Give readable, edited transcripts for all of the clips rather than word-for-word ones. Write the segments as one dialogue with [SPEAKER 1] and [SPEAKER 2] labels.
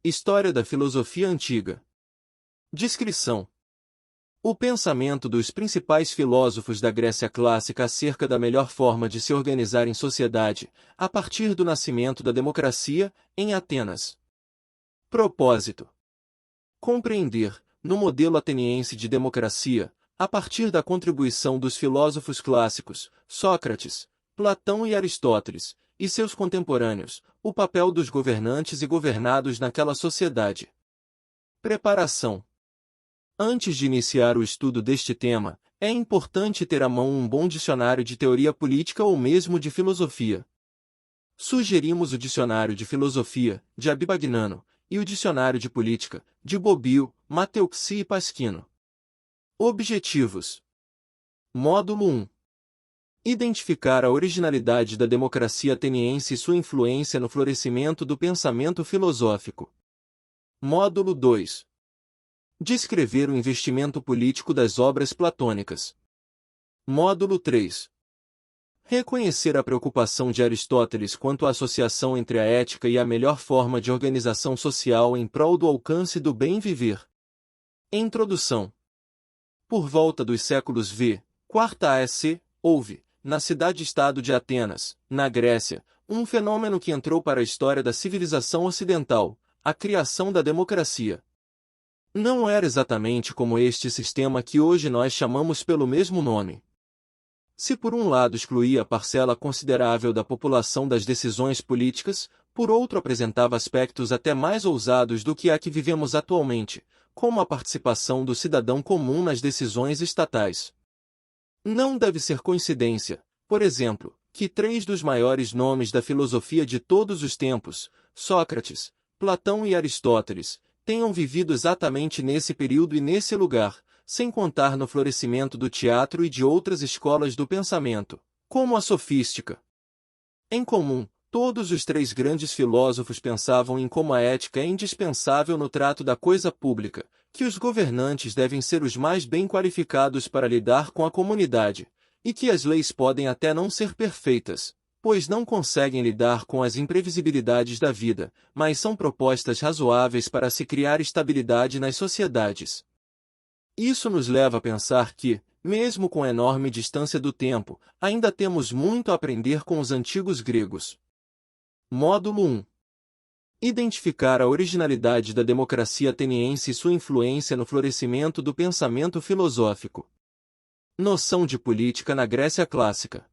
[SPEAKER 1] História da filosofia antiga. Descrição. O pensamento dos principais filósofos da Grécia clássica acerca da melhor forma de se organizar em sociedade, a partir do nascimento da democracia, em Atenas. Propósito. Compreender, no modelo ateniense de democracia, a partir da contribuição dos filósofos clássicos, Sócrates, Platão e Aristóteles, e seus contemporâneos, o papel dos governantes e governados naquela sociedade. Preparação. Antes de iniciar o estudo deste tema, é importante ter à mão um bom dicionário de teoria política ou mesmo de filosofia. Sugerimos o Dicionário de Filosofia, de Abibagnano, e o Dicionário de Política, de Bobbio, Matteucci e Pasquino. Objetivos. Módulo 1. Identificar a originalidade da democracia ateniense e sua influência no florescimento do pensamento filosófico. Módulo 2. Descrever o investimento político das obras platônicas. Módulo 3. Reconhecer a preocupação de Aristóteles quanto à associação entre a ética e a melhor forma de organização social em prol do alcance do bem viver. Introdução. Por volta dos séculos V, IV a.C., houve, na cidade-estado de Atenas, na Grécia, um fenômeno que entrou para a história da civilização ocidental, a criação da democracia. Não era exatamente como este sistema que hoje nós chamamos pelo mesmo nome. Se por um lado excluía parcela considerável da população das decisões políticas, por outro apresentava aspectos até mais ousados do que a que vivemos atualmente, como a participação do cidadão comum nas decisões estatais. Não deve ser coincidência, por exemplo, que três dos maiores nomes da filosofia de todos os tempos, Sócrates, Platão e Aristóteles, tenham vivido exatamente nesse período e nesse lugar, sem contar no florescimento do teatro e de outras escolas do pensamento, como a sofística. Em comum, todos os três grandes filósofos pensavam em como a ética é indispensável no trato da coisa pública, que os governantes devem ser os mais bem qualificados para lidar com a comunidade, e que as leis podem até não ser perfeitas, pois não conseguem lidar com as imprevisibilidades da vida, mas são propostas razoáveis para se criar estabilidade nas sociedades. Isso nos leva a pensar que, mesmo com enorme distância do tempo, ainda temos muito a aprender com os antigos gregos. Módulo 1. Identificar a originalidade da democracia ateniense e sua influência no florescimento do pensamento filosófico. Noção de política na Grécia clássica.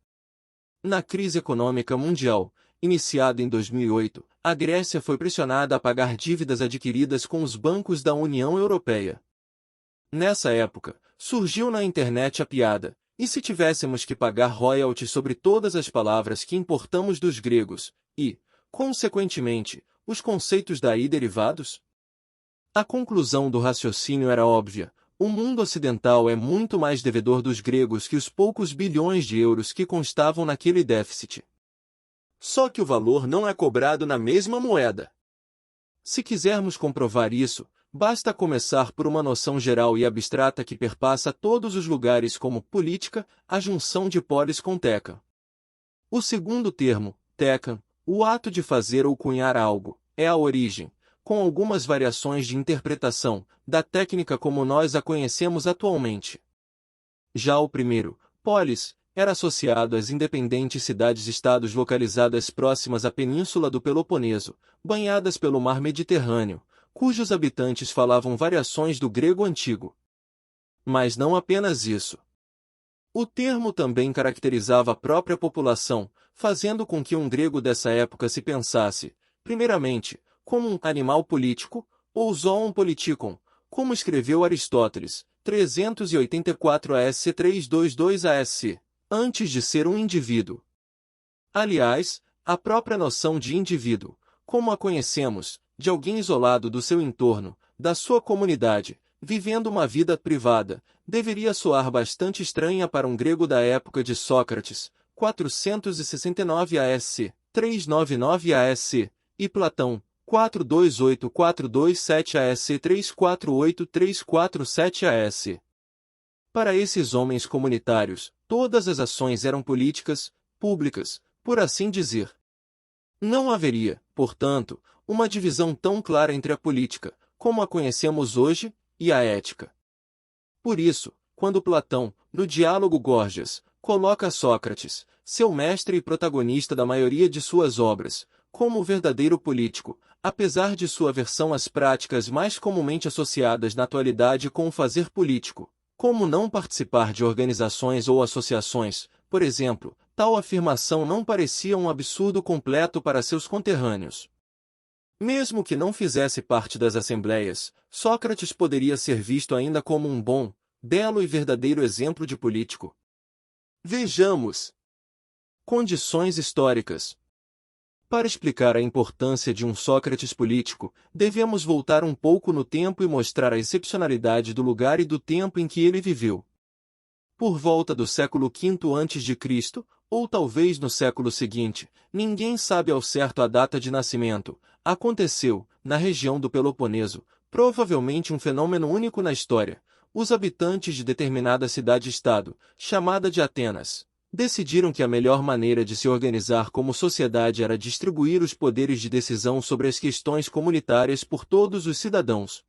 [SPEAKER 1] Na crise econômica mundial, iniciada em 2008, a Grécia foi pressionada a pagar dívidas adquiridas com os bancos da União Europeia. Nessa época, surgiu na internet a piada: e se tivéssemos que pagar royalties sobre todas as palavras que importamos dos gregos, e, consequentemente, os conceitos daí derivados? A conclusão do raciocínio era óbvia: o mundo ocidental é muito mais devedor dos gregos que os poucos bilhões de euros que constavam naquele déficit. Só que o valor não é cobrado na mesma moeda. Se quisermos comprovar isso, basta começar por uma noção geral e abstrata que perpassa todos os lugares como política, a junção de polis com teca. O segundo termo, teca, o ato de fazer ou cunhar algo, é a origem, com algumas variações de interpretação, da técnica como nós a conhecemos atualmente. Já o primeiro, polis, era associado às independentes cidades-estados localizadas próximas à península do Peloponeso, banhadas pelo mar Mediterrâneo, cujos habitantes falavam variações do grego antigo. Mas não apenas isso. O termo também caracterizava a própria população, fazendo com que um grego dessa época se pensasse, primeiramente, como um animal político, ou zoon politikon, como escreveu Aristóteles, 384 AS 322 AS, antes de ser um indivíduo. Aliás, a própria noção de indivíduo, como a conhecemos, de alguém isolado do seu entorno, da sua comunidade, vivendo uma vida privada, deveria soar bastante estranha para um grego da época de Sócrates, 469 AS, 399 AS, e Platão, 428-427 AS 348-347 AS. Para esses homens comunitários, todas as ações eram políticas, públicas, por assim dizer. Não haveria, portanto, uma divisão tão clara entre a política, como a conhecemos hoje, e a ética. Por isso, quando Platão, no diálogo Gorgias, coloca Sócrates, seu mestre e protagonista da maioria de suas obras, como o verdadeiro político, apesar de sua aversão às práticas mais comumente associadas na atualidade com o fazer político, como não participar de organizações ou associações, por exemplo, tal afirmação não parecia um absurdo completo para seus conterrâneos. Mesmo que não fizesse parte das assembleias, Sócrates poderia ser visto ainda como um bom, belo e verdadeiro exemplo de político. Vejamos. Condições históricas. Para explicar a importância de um Sócrates político, devemos voltar um pouco no tempo e mostrar a excepcionalidade do lugar e do tempo em que ele viveu. Por volta do século V a.C., ou talvez no século seguinte, ninguém sabe ao certo a data de nascimento, aconteceu, na região do Peloponeso, provavelmente um fenômeno único na história. Os habitantes de determinada cidade-estado, chamada de Atenas, decidiram que a melhor maneira de se organizar como sociedade era distribuir os poderes de decisão sobre as questões comunitárias por todos os cidadãos.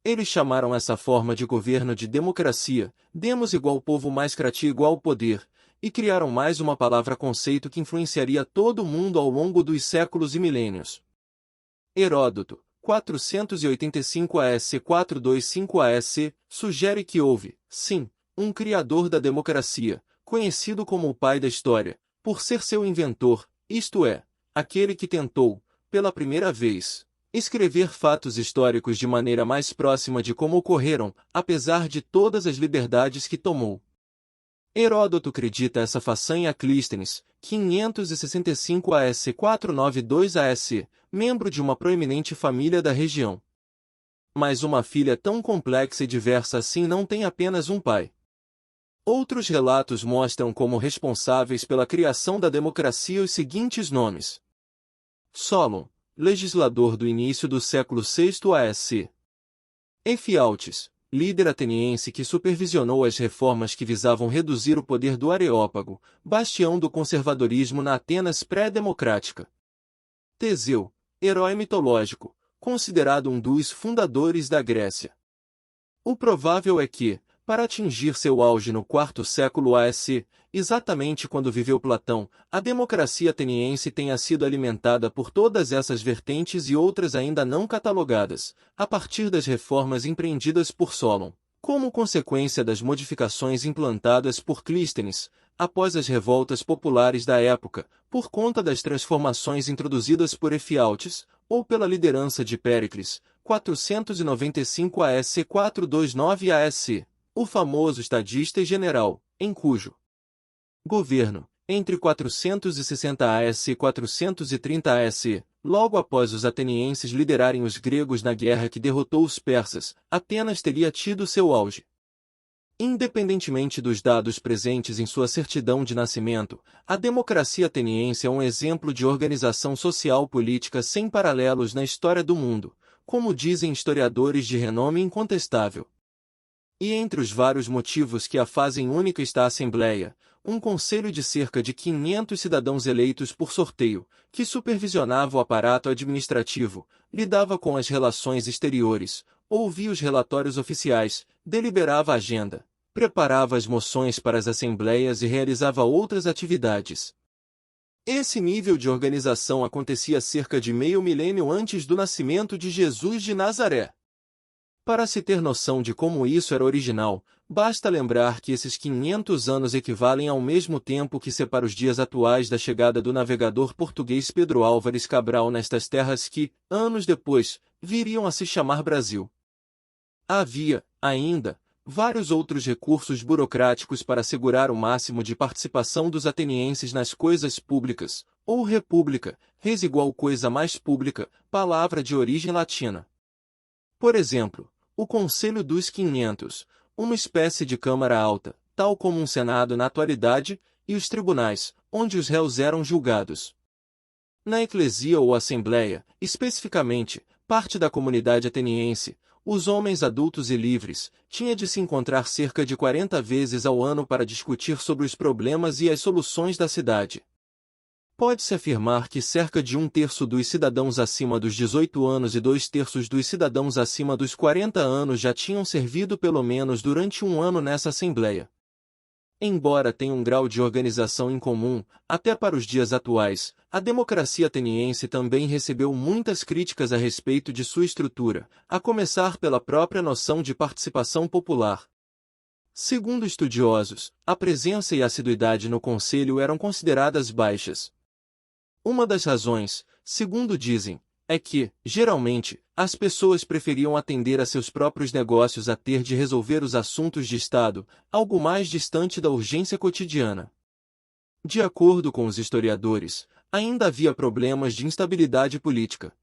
[SPEAKER 1] Eles chamaram essa forma de governo de democracia, demos igual povo mais cratia igual poder, e criaram mais uma palavra-conceito que influenciaria todo o mundo ao longo dos séculos e milênios. Heródoto, 485 a.C. 425 a.C., sugere que houve, sim, um criador da democracia, conhecido como o pai da história, por ser seu inventor, isto é, aquele que tentou, pela primeira vez, escrever fatos históricos de maneira mais próxima de como ocorreram, apesar de todas as liberdades que tomou. Heródoto acredita essa façanha a Clístenes, 565 a.C. 492 a.C., membro de uma proeminente família da região. Mas uma filha tão complexa e diversa assim não tem apenas um pai. Outros relatos mostram como responsáveis pela criação da democracia os seguintes nomes. Solon, legislador do início do século VI a.C. Efialtes, líder ateniense que supervisionou as reformas que visavam reduzir o poder do Areópago, bastião do conservadorismo na Atenas pré-democrática. Teseu, herói mitológico, considerado um dos fundadores da Grécia. O provável é que, para atingir seu auge no IV século a.C., exatamente quando viveu Platão, a democracia ateniense tenha sido alimentada por todas essas vertentes e outras ainda não catalogadas, a partir das reformas empreendidas por Solon, como consequência das modificações implantadas por Clístenes, após as revoltas populares da época, por conta das transformações introduzidas por Efialtes, ou pela liderança de Péricles, 495 a.C. 429 a.C., o famoso estadista e general, em cujo governo, entre 460 a.C. e 430 a.C., logo após os atenienses liderarem os gregos na guerra que derrotou os persas, Atenas teria tido seu auge. Independentemente dos dados presentes em sua certidão de nascimento, a democracia ateniense é um exemplo de organização social política sem paralelos na história do mundo, como dizem historiadores de renome incontestável. E entre os vários motivos que a fazem única está a Assembleia, um conselho de cerca de 500 cidadãos eleitos por sorteio, que supervisionava o aparato administrativo, lidava com as relações exteriores, ouvia os relatórios oficiais, deliberava a agenda, preparava as moções para as assembleias e realizava outras atividades. Esse nível de organização acontecia cerca de meio milênio antes do nascimento de Jesus de Nazaré. Para se ter noção de como isso era original, basta lembrar que esses 500 anos equivalem ao mesmo tempo que separa os dias atuais da chegada do navegador português Pedro Álvares Cabral nestas terras que, anos depois, viriam a se chamar Brasil. Havia, ainda, vários outros recursos burocráticos para assegurar o máximo de participação dos atenienses nas coisas públicas, ou república, res igual coisa mais pública, palavra de origem latina. Por exemplo, o Conselho dos 500, uma espécie de Câmara Alta, tal como um Senado na atualidade, e os tribunais, onde os réus eram julgados. Na eclesia ou assembleia, especificamente, parte da comunidade ateniense, os homens adultos e livres, tinha de se encontrar cerca de 40 vezes ao ano para discutir sobre os problemas e as soluções da cidade. Pode-se afirmar que cerca de 1/3 dos cidadãos acima dos 18 anos e 2/3 dos cidadãos acima dos 40 anos já tinham servido pelo menos durante um ano nessa Assembleia. Embora tenha um grau de organização incomum, até para os dias atuais, a democracia ateniense também recebeu muitas críticas a respeito de sua estrutura, a começar pela própria noção de participação popular. Segundo estudiosos, a presença e a assiduidade no conselho eram consideradas baixas. Uma das razões, segundo dizem, é que, geralmente, as pessoas preferiam atender a seus próprios negócios a ter de resolver os assuntos de Estado, algo mais distante da urgência cotidiana. De acordo com os historiadores, ainda havia problemas de instabilidade política.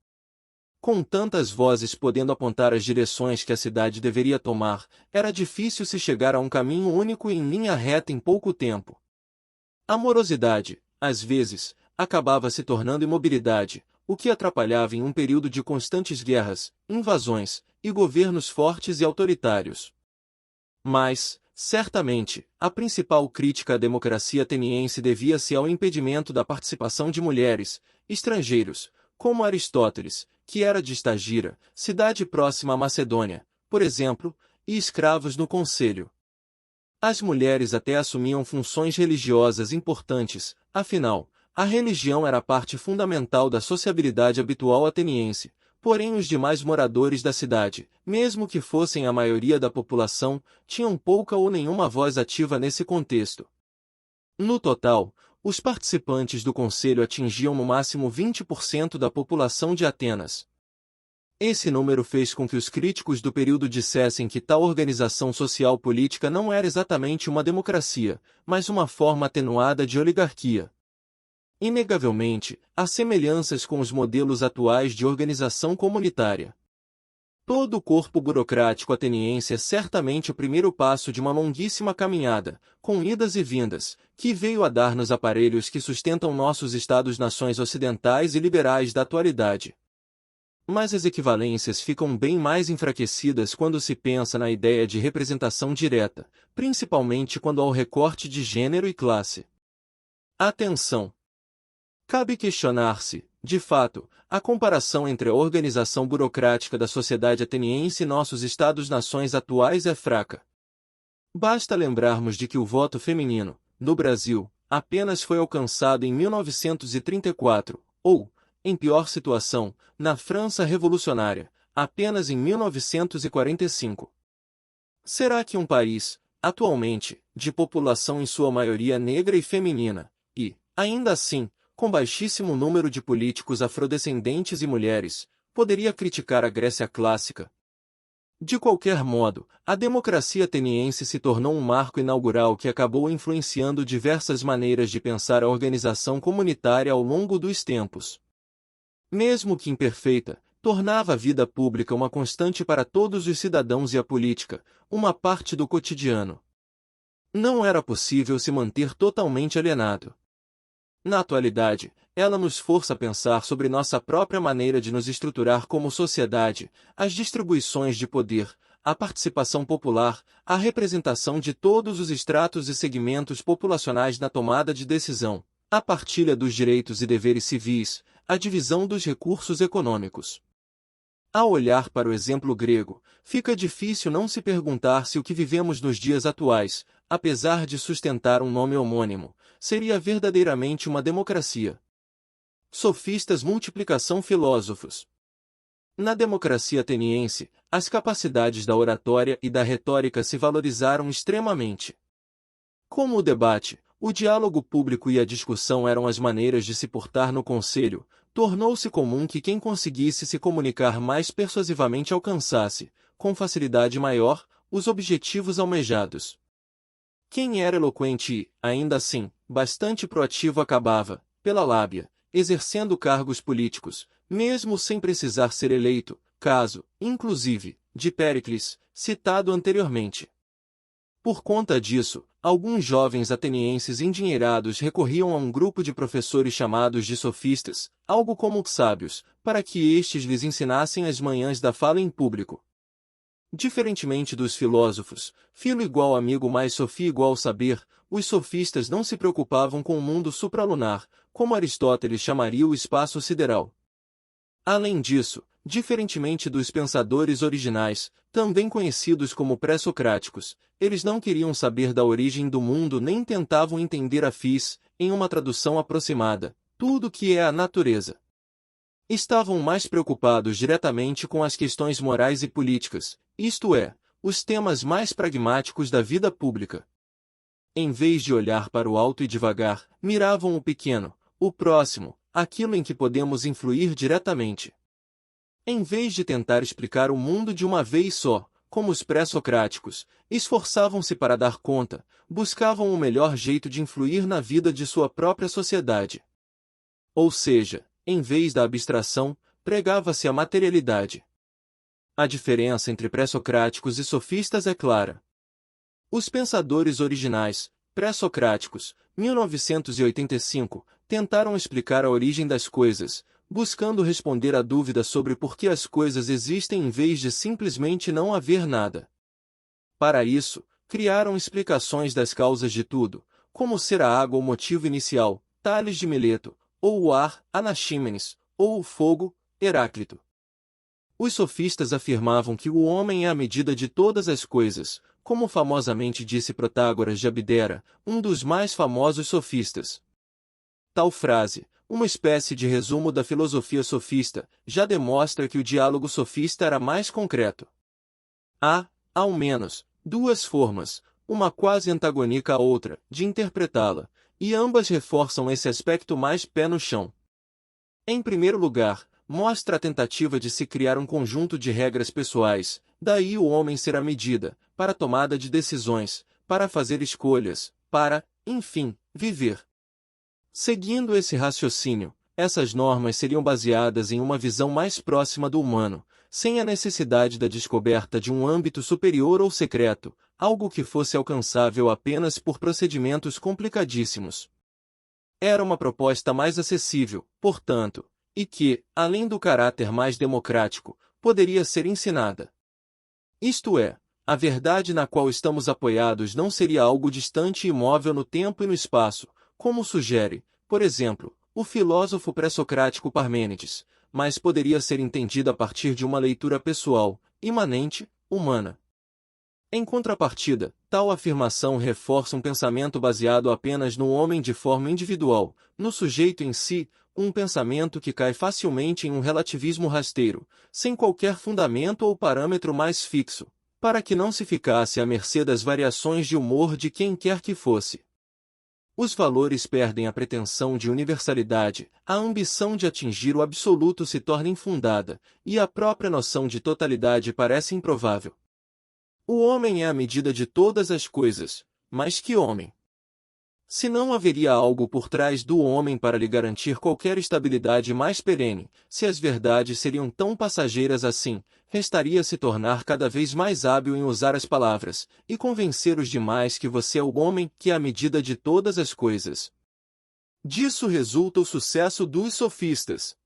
[SPEAKER 1] Com tantas vozes podendo apontar as direções que a cidade deveria tomar, era difícil se chegar a um caminho único e em linha reta em pouco tempo. A morosidade, às vezes, acabava se tornando imobilidade, o que atrapalhava em um período de constantes guerras, invasões e governos fortes e autoritários. Mas, certamente, a principal crítica à democracia ateniense devia-se ao impedimento da participação de mulheres, estrangeiros, como Aristóteles, que era de Estagira, cidade próxima à Macedônia, por exemplo, e escravos no conselho. As mulheres até assumiam funções religiosas importantes, afinal, a religião era parte fundamental da sociabilidade habitual ateniense, porém os demais moradores da cidade, mesmo que fossem a maioria da população, tinham pouca ou nenhuma voz ativa nesse contexto. No total, os participantes do conselho atingiam no máximo 20% da população de Atenas. Esse número fez com que os críticos do período dissessem que tal organização social política não era exatamente uma democracia, mas uma forma atenuada de oligarquia. Inegavelmente, há semelhanças com os modelos atuais de organização comunitária. Todo o corpo burocrático ateniense é certamente o primeiro passo de uma longuíssima caminhada, com idas e vindas, que veio a dar-nos aparelhos que sustentam nossos Estados-nações ocidentais e liberais da atualidade. Mas as equivalências ficam bem mais enfraquecidas quando se pensa na ideia de representação direta, principalmente quando há o recorte de gênero e classe. Atenção! Cabe questionar-se, de fato, a comparação entre a organização burocrática da sociedade ateniense e nossos Estados-nações atuais é fraca. Basta lembrarmos de que o voto feminino, no Brasil, apenas foi alcançado em 1934, ou, em pior situação, na França revolucionária, apenas em 1945. Será que um país, atualmente, de população em sua maioria negra e feminina, e, ainda assim, com baixíssimo número de políticos afrodescendentes e mulheres, poderia criticar a Grécia clássica? De qualquer modo, a democracia ateniense se tornou um marco inaugural que acabou influenciando diversas maneiras de pensar a organização comunitária ao longo dos tempos. Mesmo que imperfeita, tornava a vida pública uma constante para todos os cidadãos e a política, uma parte do cotidiano. Não era possível se manter totalmente alienado. Na atualidade, ela nos força a pensar sobre nossa própria maneira de nos estruturar como sociedade, as distribuições de poder, a participação popular, a representação de todos os estratos e segmentos populacionais na tomada de decisão, a partilha dos direitos e deveres civis, a divisão dos recursos econômicos. Ao olhar para o exemplo grego, fica difícil não se perguntar se o que vivemos nos dias atuais, apesar de sustentar um nome homônimo, seria verdadeiramente uma democracia. Sofistas multiplicação filósofos. Na democracia ateniense, as capacidades da oratória e da retórica se valorizaram extremamente. Como o debate, o diálogo público e a discussão eram as maneiras de se portar no conselho, tornou-se comum que quem conseguisse se comunicar mais persuasivamente alcançasse, com facilidade maior, os objetivos almejados. Quem era eloquente e, ainda assim, bastante proativo acabava, pela lábia, exercendo cargos políticos, mesmo sem precisar ser eleito, caso, inclusive, de Péricles, citado anteriormente. Por conta disso, alguns jovens atenienses endinheirados recorriam a um grupo de professores chamados de sofistas, algo como sábios, para que estes lhes ensinassem as manhãs da fala em público. Diferentemente dos filósofos, filo igual amigo mais sofia igual saber, os sofistas não se preocupavam com o mundo supralunar, como Aristóteles chamaria o espaço sideral. Além disso, diferentemente dos pensadores originais, também conhecidos como pré-socráticos, eles não queriam saber da origem do mundo nem tentavam entender a fis, em uma tradução aproximada, tudo que é a natureza. Estavam mais preocupados diretamente com as questões morais e políticas, isto é, os temas mais pragmáticos da vida pública. Em vez de olhar para o alto e devagar, miravam o pequeno, o próximo, aquilo em que podemos influir diretamente. Em vez de tentar explicar o mundo de uma vez só, como os pré-socráticos, esforçavam-se para dar conta, buscavam o melhor jeito de influir na vida de sua própria sociedade. Ou seja, em vez da abstração, pregava-se a materialidade. A diferença entre pré-socráticos e sofistas é clara. Os pensadores originais, pré-socráticos, 1985, tentaram explicar a origem das coisas, buscando responder à dúvida sobre por que as coisas existem em vez de simplesmente não haver nada. Para isso, criaram explicações das causas de tudo, como ser a água o motivo inicial, Tales de Mileto, ou o ar, Anaxímenes, ou o fogo, Heráclito. Os sofistas afirmavam que o homem é a medida de todas as coisas, como famosamente disse Protágoras de Abdera, um dos mais famosos sofistas. Tal frase, uma espécie de resumo da filosofia sofista, já demonstra que o diálogo sofista era mais concreto. Há, ao menos, duas formas, uma quase antagônica à outra, de interpretá-la, e ambas reforçam esse aspecto mais pé no chão. Em primeiro lugar, mostra a tentativa de se criar um conjunto de regras pessoais, daí o homem ser a medida, para a tomada de decisões, para fazer escolhas, para, enfim, viver. Seguindo esse raciocínio, essas normas seriam baseadas em uma visão mais próxima do humano, sem a necessidade da descoberta de um âmbito superior ou secreto, algo que fosse alcançável apenas por procedimentos complicadíssimos. Era uma proposta mais acessível, portanto, e que, além do caráter mais democrático, poderia ser ensinada. Isto é, a verdade na qual estamos apoiados não seria algo distante e imóvel no tempo e no espaço, como sugere, por exemplo, o filósofo pré-socrático Parmênides, mas poderia ser entendida a partir de uma leitura pessoal, imanente, humana. Em contrapartida, tal afirmação reforça um pensamento baseado apenas no homem de forma individual, no sujeito em si, um pensamento que cai facilmente em um relativismo rasteiro, sem qualquer fundamento ou parâmetro mais fixo, para que não se ficasse à mercê das variações de humor de quem quer que fosse. Os valores perdem a pretensão de universalidade, a ambição de atingir o absoluto se torna infundada, e a própria noção de totalidade parece improvável. O homem é a medida de todas as coisas, mas que homem? Se não haveria algo por trás do homem para lhe garantir qualquer estabilidade mais perene, se as verdades seriam tão passageiras assim, restaria se tornar cada vez mais hábil em usar as palavras, e convencer os demais que você é o homem que é a medida de todas as coisas. Disso resulta o sucesso dos sofistas.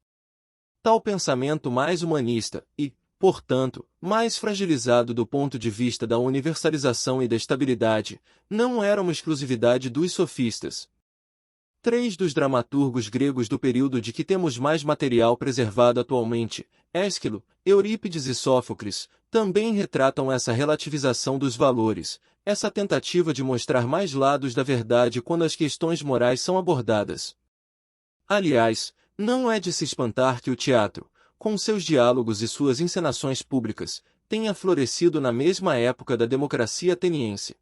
[SPEAKER 1] Tal pensamento mais humanista, e, portanto, mais fragilizado do ponto de vista da universalização e da estabilidade, não era uma exclusividade dos sofistas. Três dos dramaturgos gregos do período de que temos mais material preservado atualmente, Ésquilo, Eurípides e Sófocles, também retratam essa relativização dos valores, essa tentativa de mostrar mais lados da verdade quando as questões morais são abordadas. Aliás, não é de se espantar que o teatro, com seus diálogos e suas encenações públicas, tenha florescido na mesma época da democracia ateniense.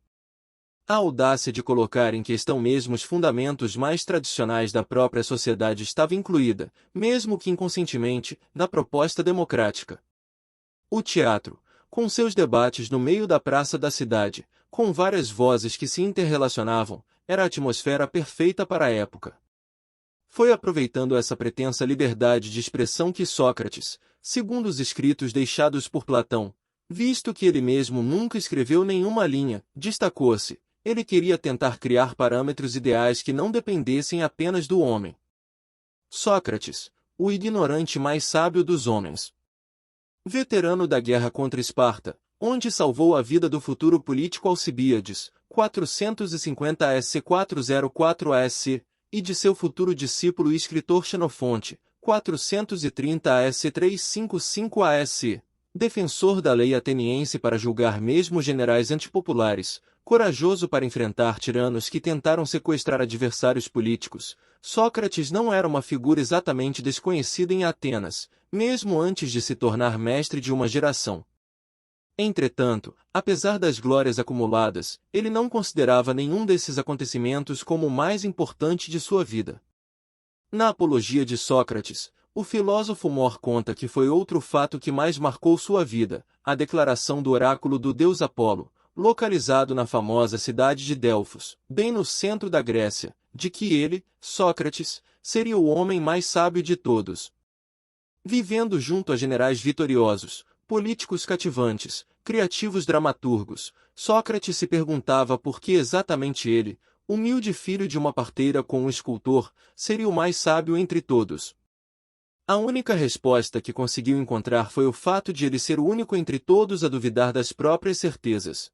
[SPEAKER 1] A audácia de colocar em questão mesmo os fundamentos mais tradicionais da própria sociedade estava incluída, mesmo que inconscientemente, na proposta democrática. O teatro, com seus debates no meio da praça da cidade, com várias vozes que se interrelacionavam, era a atmosfera perfeita para a época. Foi aproveitando essa pretensa liberdade de expressão que Sócrates, segundo os escritos deixados por Platão, visto que ele mesmo nunca escreveu nenhuma linha, destacou-se. Ele queria tentar criar parâmetros ideais que não dependessem apenas do homem. Sócrates, o ignorante mais sábio dos homens. Veterano da guerra contra Esparta, onde salvou a vida do futuro político Alcibíades, 450 AS 404 AS, e de seu futuro discípulo e escritor Xenofonte, 430 AS 355 AS, defensor da lei ateniense para julgar mesmo generais antipopulares, corajoso para enfrentar tiranos que tentaram sequestrar adversários políticos. Sócrates não era uma figura exatamente desconhecida em Atenas, mesmo antes de se tornar mestre de uma geração. Entretanto, apesar das glórias acumuladas, ele não considerava nenhum desses acontecimentos como o mais importante de sua vida. Na Apologia de Sócrates, o filósofo Mor conta que foi outro fato que mais marcou sua vida, a declaração do oráculo do deus Apolo, localizado na famosa cidade de Delfos, bem no centro da Grécia, de que ele, Sócrates, seria o homem mais sábio de todos. Vivendo junto a generais vitoriosos, políticos cativantes, criativos dramaturgos, Sócrates se perguntava por que exatamente ele, humilde filho de uma parteira com um escultor, seria o mais sábio entre todos. A única resposta que conseguiu encontrar foi o fato de ele ser o único entre todos a duvidar das próprias certezas.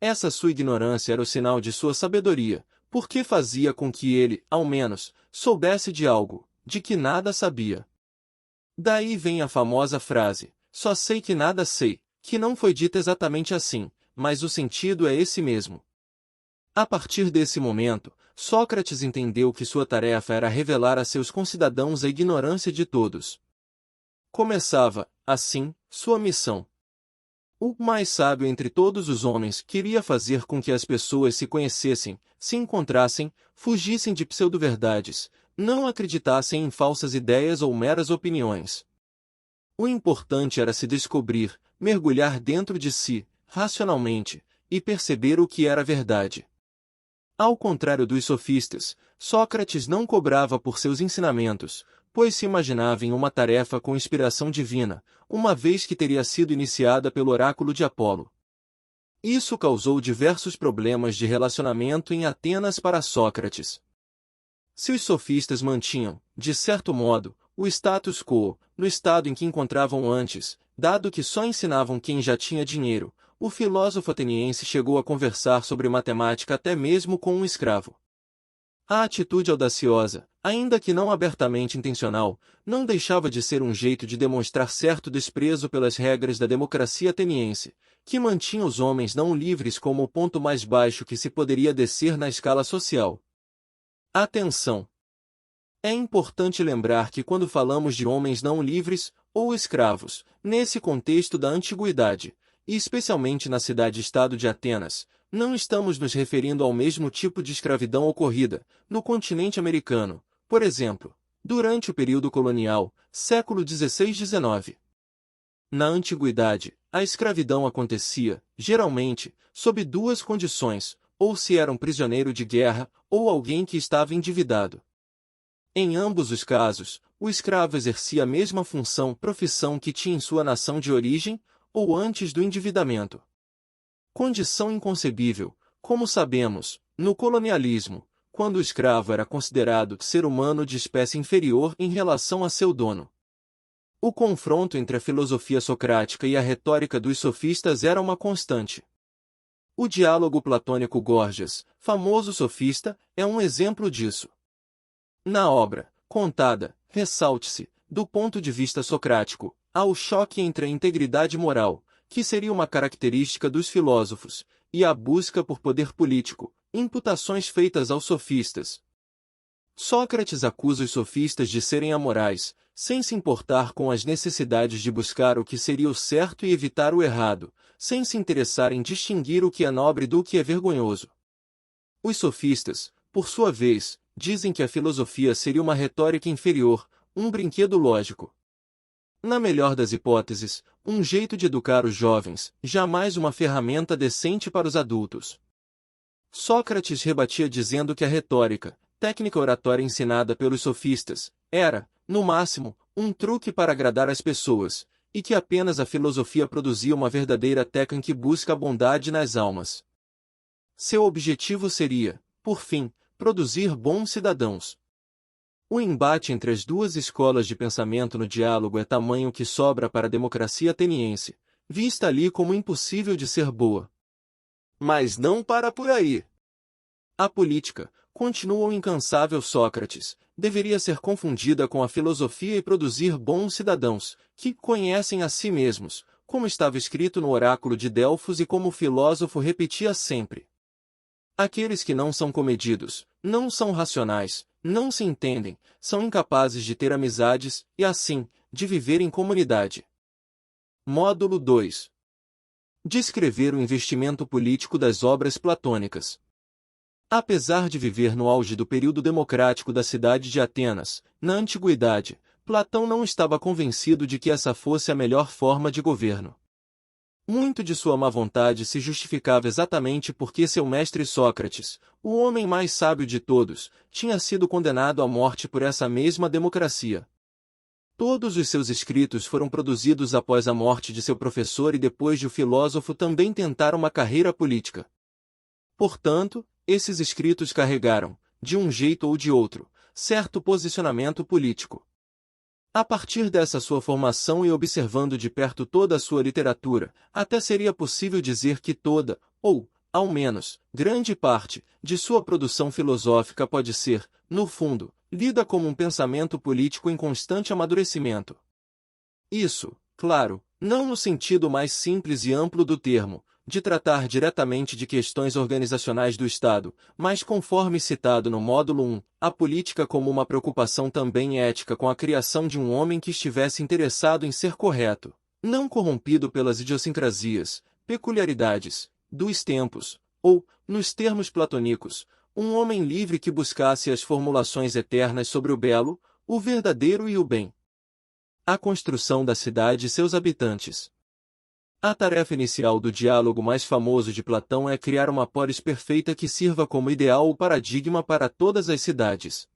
[SPEAKER 1] Essa sua ignorância era o sinal de sua sabedoria, porque fazia com que ele, ao menos, soubesse de algo, de que nada sabia. Daí vem a famosa frase, só sei que nada sei, que não foi dita exatamente assim, mas o sentido é esse mesmo. A partir desse momento, Sócrates entendeu que sua tarefa era revelar a seus concidadãos a ignorância de todos. Começava, assim, sua missão. O mais sábio entre todos os homens queria fazer com que as pessoas se conhecessem, se encontrassem, fugissem de pseudo-verdades, não acreditassem em falsas ideias ou meras opiniões. O importante era se descobrir, mergulhar dentro de si, racionalmente, e perceber o que era verdade. Ao contrário dos sofistas, Sócrates não cobrava por seus ensinamentos, pois se imaginava em uma tarefa com inspiração divina, uma vez que teria sido iniciada pelo oráculo de Apolo. Isso causou diversos problemas de relacionamento em Atenas para Sócrates. Se os sofistas mantinham, de certo modo, o status quo, no estado em que encontravam antes, dado que só ensinavam quem já tinha dinheiro, o filósofo ateniense chegou a conversar sobre matemática até mesmo com um escravo. A atitude audaciosa, ainda que não abertamente intencional, não deixava de ser um jeito de demonstrar certo desprezo pelas regras da democracia ateniense, que mantinha os homens não livres como o ponto mais baixo que se poderia descer na escala social. Atenção! É importante lembrar que quando falamos de homens não livres, ou escravos, nesse contexto da antiguidade, e especialmente na cidade-estado de Atenas, não estamos nos referindo ao mesmo tipo de escravidão ocorrida no continente americano, por exemplo, durante o período colonial, século XVI-XIX. Na antiguidade, a escravidão acontecia, geralmente, sob duas condições, ou se era um prisioneiro de guerra, ou alguém que estava endividado. Em ambos os casos, o escravo exercia a mesma profissão que tinha em sua nação de origem, ou antes do endividamento. Condição inconcebível, como sabemos, no colonialismo, quando o escravo era considerado ser humano de espécie inferior em relação a seu dono. O confronto entre a filosofia socrática e a retórica dos sofistas era uma constante. O diálogo platônico Gorgias, famoso sofista, é um exemplo disso. Na obra, contada, ressalte-se, do ponto de vista socrático, há o choque entre a integridade moral, que seria uma característica dos filósofos, e a busca por poder político, imputações feitas aos sofistas. Sócrates acusa os sofistas de serem amorais, sem se importar com as necessidades de buscar o que seria o certo e evitar o errado, sem se interessar em distinguir o que é nobre do que é vergonhoso. Os sofistas, por sua vez, dizem que a filosofia seria uma retórica inferior, um brinquedo lógico. Na melhor das hipóteses, um jeito de educar os jovens, jamais uma ferramenta decente para os adultos. Sócrates rebatia dizendo que a retórica, técnica oratória ensinada pelos sofistas, era, no máximo, um truque para agradar as pessoas, e que apenas a filosofia produzia uma verdadeira técnica que busca a bondade nas almas. Seu objetivo seria, por fim, produzir bons cidadãos. O embate entre as duas escolas de pensamento no diálogo é tamanho que sobra para a democracia ateniense, vista ali como impossível de ser boa. Mas não para por aí. A política, continua o incansável Sócrates, deveria ser confundida com a filosofia e produzir bons cidadãos, que conhecem a si mesmos, como estava escrito no oráculo de Delfos e como o filósofo repetia sempre. Aqueles que não são comedidos, não são racionais, não se entendem, são incapazes de ter amizades e, assim, de viver em comunidade. Módulo 2. Descrever o investimento político das obras platônicas. Apesar de viver no auge do período democrático da cidade de Atenas, na antiguidade, Platão não estava convencido de que essa fosse a melhor forma de governo. Muito de sua má vontade se justificava exatamente porque seu mestre Sócrates, o homem mais sábio de todos, tinha sido condenado à morte por essa mesma democracia. Todos os seus escritos foram produzidos após a morte de seu professor e depois de o filósofo também tentar uma carreira política. Portanto, esses escritos carregaram, de um jeito ou de outro, certo posicionamento político. A partir dessa sua formação e observando de perto toda a sua literatura, até seria possível dizer que toda, ou, ao menos, grande parte, de sua produção filosófica pode ser, no fundo, lida como um pensamento político em constante amadurecimento. Isso, claro, não no sentido mais simples e amplo do termo, de tratar diretamente de questões organizacionais do Estado, mas conforme citado no módulo 1, a política como uma preocupação também ética com a criação de um homem que estivesse interessado em ser correto, não corrompido pelas idiosincrasias, peculiaridades, dos tempos, ou, nos termos platônicos, um homem livre que buscasse as formulações eternas sobre o belo, o verdadeiro e o bem. A construção da cidade e seus habitantes. A tarefa inicial do diálogo mais famoso de Platão é criar uma polis perfeita que sirva como ideal ou paradigma para todas as cidades.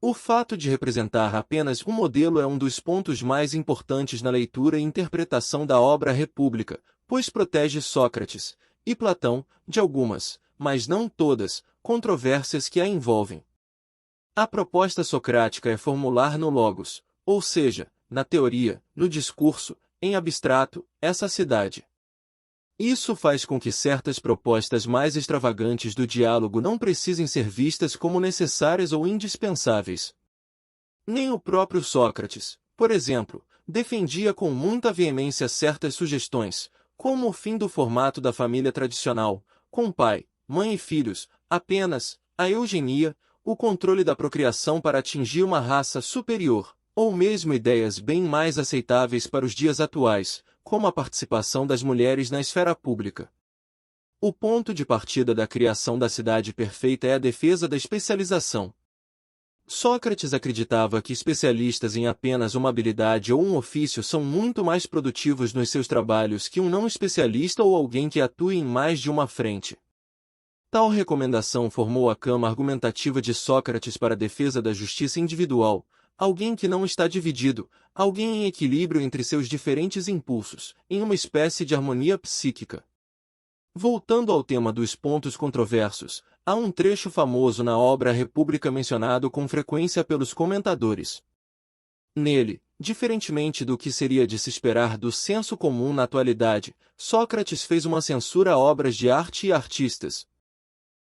[SPEAKER 1] O fato de representar apenas um modelo é um dos pontos mais importantes na leitura e interpretação da obra República, pois protege Sócrates e Platão de algumas, mas não todas, controvérsias que a envolvem. A proposta socrática é formular no logos, ou seja, na teoria, no discurso, em abstrato, essa cidade. Isso faz com que certas propostas mais extravagantes do diálogo não precisem ser vistas como necessárias ou indispensáveis. Nem o próprio Sócrates, por exemplo, defendia com muita veemência certas sugestões, como o fim do formato da família tradicional, com pai, mãe e filhos, apenas, a eugenia, o controle da procriação para atingir uma raça superior, ou mesmo ideias bem mais aceitáveis para os dias atuais, como a participação das mulheres na esfera pública. O ponto de partida da criação da cidade perfeita é a defesa da especialização. Sócrates acreditava que especialistas em apenas uma habilidade ou um ofício são muito mais produtivos nos seus trabalhos que um não especialista ou alguém que atue em mais de uma frente. Tal recomendação formou a cama argumentativa de Sócrates para a defesa da justiça individual, alguém que não está dividido, alguém em equilíbrio entre seus diferentes impulsos, em uma espécie de harmonia psíquica. Voltando ao tema dos pontos controversos, há um trecho famoso na obra República mencionado com frequência pelos comentadores. Nele, diferentemente do que seria de se esperar do senso comum na atualidade, Sócrates fez uma censura a obras de arte e artistas.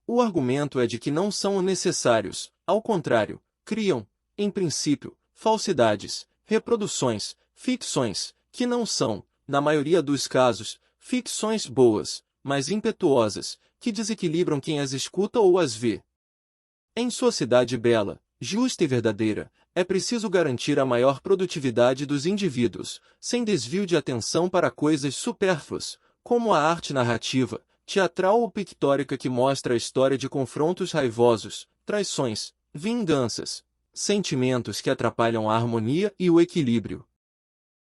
[SPEAKER 1] O argumento é de que não são necessários, ao contrário, criam, em princípio, falsidades, reproduções, ficções, que não são, na maioria dos casos, ficções boas, mas impetuosas, que desequilibram quem as escuta ou as vê. Em sua cidade bela, justa e verdadeira, é preciso garantir a maior produtividade dos indivíduos, sem desvio de atenção para coisas supérfluas, como a arte narrativa, teatral ou pictórica que mostra a história de confrontos raivosos, traições, vinganças, sentimentos que atrapalham a harmonia e o equilíbrio.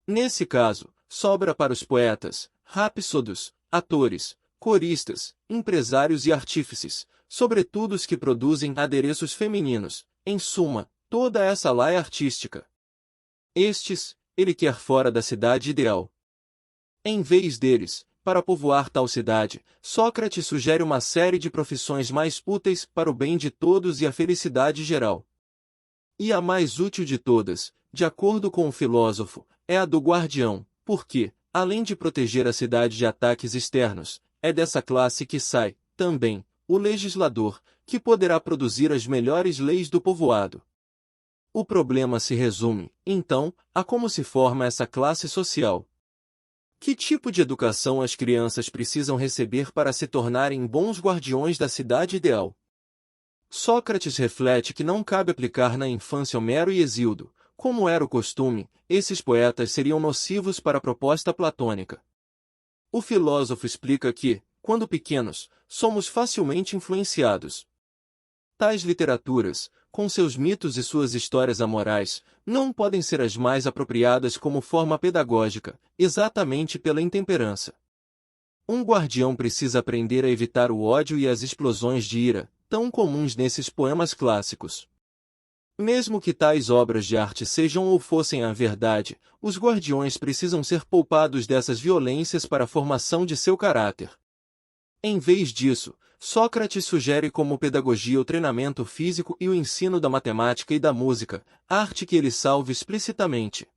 [SPEAKER 1] Nesse caso, sobra para os poetas, rapsódios, atores, coristas, empresários e artífices, sobretudo os que produzem adereços femininos, em suma, toda essa laia artística. Estes, ele quer fora da cidade ideal. Em vez deles, para povoar tal cidade, Sócrates sugere uma série de profissões mais úteis para o bem de todos e a felicidade geral. E a mais útil de todas, de acordo com o filósofo, é a do guardião, porque, além de proteger a cidade de ataques externos, é dessa classe que sai, também, o legislador, que poderá produzir as melhores leis do povoado. O problema se resume, então, a como se forma essa classe social. Que tipo de educação as crianças precisam receber para se tornarem bons guardiões da cidade ideal? Sócrates reflete que não cabe aplicar na infância Homero e Hesíodo. Como era o costume, esses poetas seriam nocivos para a proposta platônica. O filósofo explica que, quando pequenos, somos facilmente influenciados. Tais literaturas, com seus mitos e suas histórias amorais, não podem ser as mais apropriadas como forma pedagógica, exatamente pela intemperança. Um guardião precisa aprender a evitar o ódio e as explosões de ira, tão comuns nesses poemas clássicos. Mesmo que tais obras de arte sejam ou fossem a verdade, os guardiões precisam ser poupados dessas violências para a formação de seu caráter. Em vez disso, Sócrates sugere como pedagogia o treinamento físico e o ensino da matemática e da música, arte que ele salva explicitamente.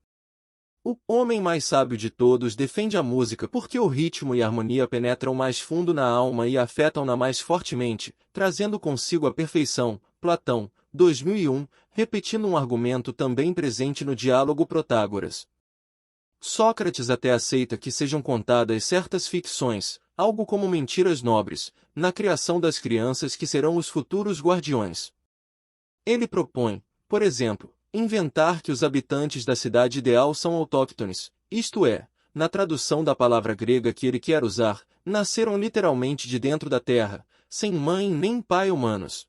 [SPEAKER 1] O homem mais sábio de todos defende a música porque o ritmo e a harmonia penetram mais fundo na alma e afetam-na mais fortemente, trazendo consigo a perfeição. Platão, 2001, repetindo um argumento também presente no diálogo Protágoras. Sócrates até aceita que sejam contadas certas ficções, algo como mentiras nobres, na criação das crianças que serão os futuros guardiões. Ele propõe, por exemplo, inventar que os habitantes da cidade ideal são autóctones, isto é, na tradução da palavra grega que ele quer usar, nasceram literalmente de dentro da terra, sem mãe nem pai humanos.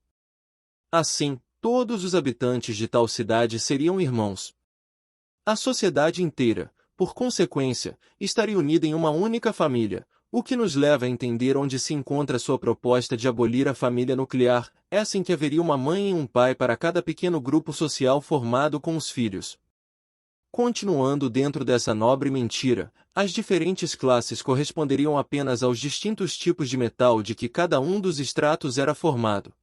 [SPEAKER 1] Assim, todos os habitantes de tal cidade seriam irmãos. A sociedade inteira, por consequência, estaria unida em uma única família, o que nos leva a entender onde se encontra sua proposta de abolir a família nuclear, essa em que haveria uma mãe e um pai para cada pequeno grupo social formado com os filhos. Continuando dentro dessa nobre mentira, as diferentes classes corresponderiam apenas aos distintos tipos de metal de que cada um dos estratos era formado.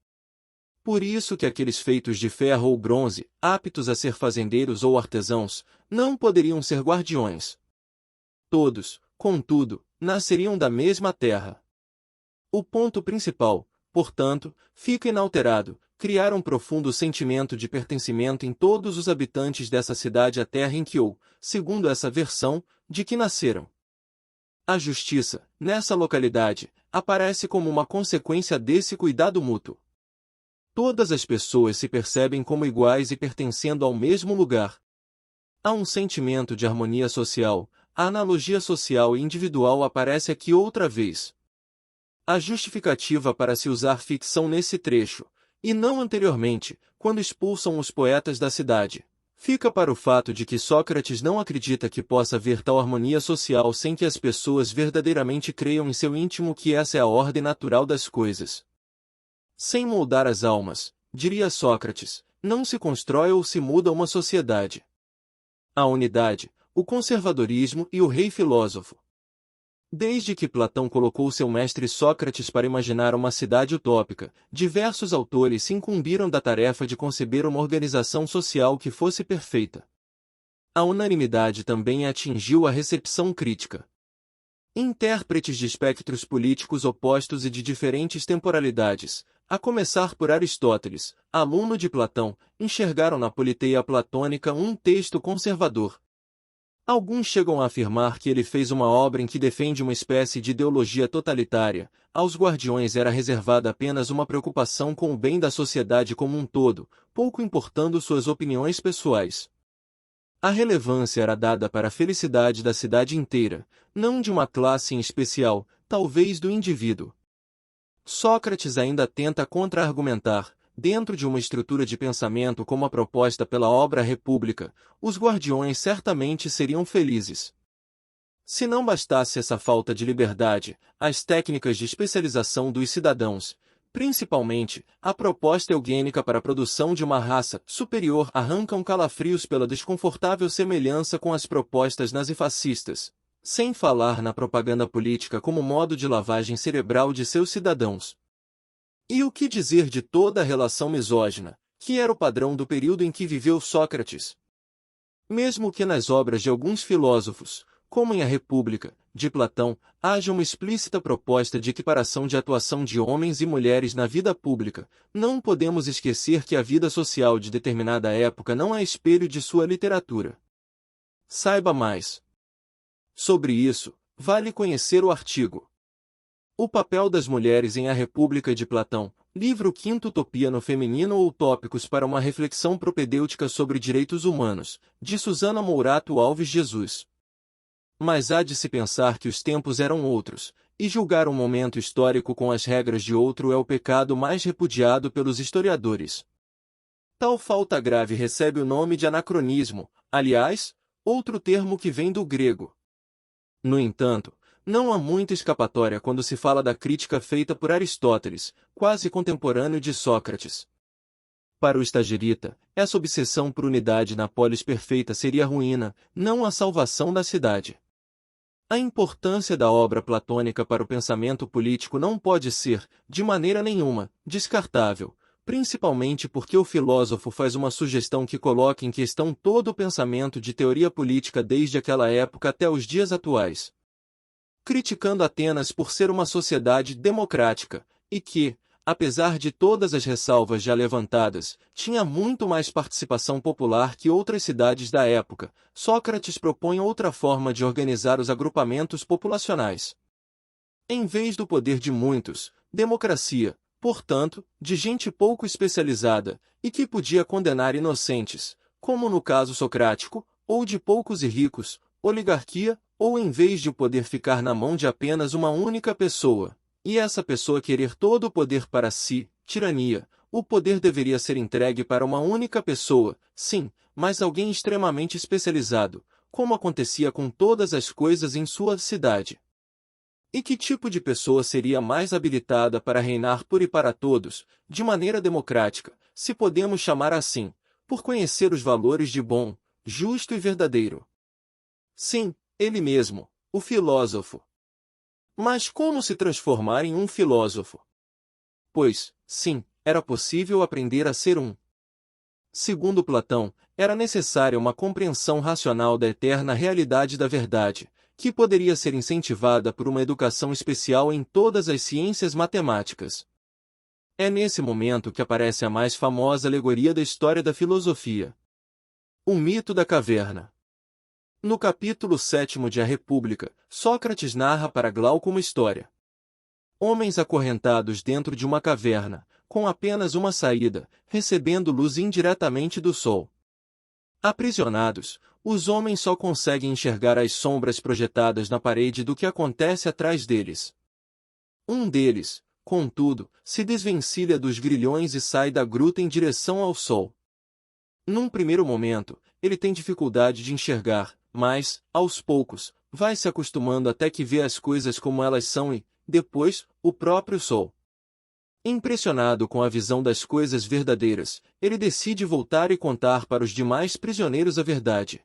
[SPEAKER 1] Por isso que aqueles feitos de ferro ou bronze, aptos a ser fazendeiros ou artesãos, não poderiam ser guardiões. Todos, contudo, nasceriam da mesma terra. O ponto principal, portanto, fica inalterado: criar um profundo sentimento de pertencimento em todos os habitantes dessa cidade à terra em que ou, segundo essa versão, de que nasceram. A justiça, nessa localidade, aparece como uma consequência desse cuidado mútuo. Todas as pessoas se percebem como iguais e pertencendo ao mesmo lugar. Há um sentimento de harmonia social, a analogia social e individual aparece aqui outra vez. A justificativa para se usar ficção nesse trecho, e não anteriormente, quando expulsam os poetas da cidade, fica para o fato de que Sócrates não acredita que possa haver tal harmonia social sem que as pessoas verdadeiramente creiam em seu íntimo que essa é a ordem natural das coisas. Sem moldar as almas, diria Sócrates, não se constrói ou se muda uma sociedade. A unidade, o conservadorismo e o rei filósofo. Desde que Platão colocou seu mestre Sócrates para imaginar uma cidade utópica, diversos autores se incumbiram da tarefa de conceber uma organização social que fosse perfeita. A unanimidade também atingiu a recepção crítica. Intérpretes de espectros políticos opostos e de diferentes temporalidades, a começar por Aristóteles, aluno de Platão, enxergaram na Politeia platônica um texto conservador. Alguns chegam a afirmar que ele fez uma obra em que defende uma espécie de ideologia totalitária. Aos guardiões era reservada apenas uma preocupação com o bem da sociedade como um todo, pouco importando suas opiniões pessoais. A relevância era dada para a felicidade da cidade inteira, não de uma classe em especial, talvez do indivíduo. Sócrates ainda tenta contra-argumentar, dentro de uma estrutura de pensamento como a proposta pela obra República, os guardiões certamente seriam felizes. Se não bastasse essa falta de liberdade, as técnicas de especialização dos cidadãos, principalmente, a proposta eugênica para a produção de uma raça superior, arrancam calafrios pela desconfortável semelhança com as propostas nazifascistas, sem falar na propaganda política como modo de lavagem cerebral de seus cidadãos. E o que dizer de toda a relação misógina, que era o padrão do período em que viveu Sócrates? Mesmo que nas obras de alguns filósofos, como em A República, de Platão, haja uma explícita proposta de equiparação de atuação de homens e mulheres na vida pública, não podemos esquecer que a vida social de determinada época não é espelho de sua literatura. Saiba mais sobre isso, vale conhecer o artigo O papel das mulheres em A República de Platão, livro 5º Utopia no Feminino ou Tópicos para uma reflexão propedêutica sobre direitos humanos, de Susana Mourato Alves Jesus. Mas há de se pensar que os tempos eram outros, e julgar um momento histórico com as regras de outro é o pecado mais repudiado pelos historiadores. Tal falta grave recebe o nome de anacronismo, aliás, outro termo que vem do grego. No entanto, não há muita escapatória quando se fala da crítica feita por Aristóteles, quase contemporâneo de Sócrates. Para o Stagirita, essa obsessão por unidade na polis perfeita seria a ruína, não a salvação da cidade. A importância da obra platônica para o pensamento político não pode ser, de maneira nenhuma, descartável, principalmente porque o filósofo faz uma sugestão que coloca em questão todo o pensamento de teoria política desde aquela época até os dias atuais. Criticando Atenas por ser uma sociedade democrática, e que, apesar de todas as ressalvas já levantadas, tinha muito mais participação popular que outras cidades da época, Sócrates propõe outra forma de organizar os agrupamentos populacionais. Em vez do poder de muitos, democracia, portanto, de gente pouco especializada, e que podia condenar inocentes, como no caso socrático, ou de poucos e ricos, oligarquia, ou em vez de o poder ficar na mão de apenas uma única pessoa, e essa pessoa querer todo o poder para si, tirania, o poder deveria ser entregue para uma única pessoa, sim, mas alguém extremamente especializado, como acontecia com todas as coisas em sua cidade. E que tipo de pessoa seria mais habilitada para reinar por e para todos, de maneira democrática, se podemos chamar assim, por conhecer os valores de bom, justo e verdadeiro? Sim, ele mesmo, o filósofo. Mas como se transformar em um filósofo? Pois, sim, era possível aprender a ser um. Segundo Platão, era necessária uma compreensão racional da eterna realidade da verdade, que poderia ser incentivada por uma educação especial em todas as ciências matemáticas. É nesse momento que aparece a mais famosa alegoria da história da filosofia. O mito da caverna. No capítulo 7º de A República, Sócrates narra para Glauco uma história. Homens acorrentados dentro de uma caverna, com apenas uma saída, recebendo luz indiretamente do sol. Aprisionados, os homens só conseguem enxergar as sombras projetadas na parede do que acontece atrás deles. Um deles, contudo, se desvencilha dos grilhões e sai da gruta em direção ao sol. Num primeiro momento, ele tem dificuldade de enxergar, mas, aos poucos, vai se acostumando até que vê as coisas como elas são e, depois, o próprio sol. Impressionado com a visão das coisas verdadeiras, ele decide voltar e contar para os demais prisioneiros a verdade.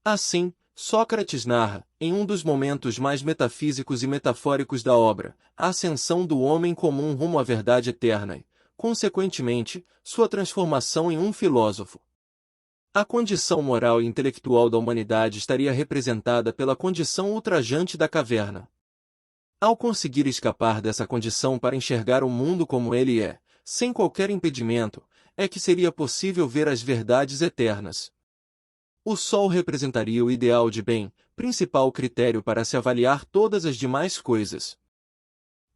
[SPEAKER 1] Assim, Sócrates narra, em um dos momentos mais metafísicos e metafóricos da obra, a ascensão do homem comum rumo à verdade eterna e, consequentemente, sua transformação em um filósofo. A condição moral e intelectual da humanidade estaria representada pela condição ultrajante da caverna. Ao conseguir escapar dessa condição para enxergar o mundo como ele é, sem qualquer impedimento, é que seria possível ver as verdades eternas. O sol representaria o ideal de bem, principal critério para se avaliar todas as demais coisas.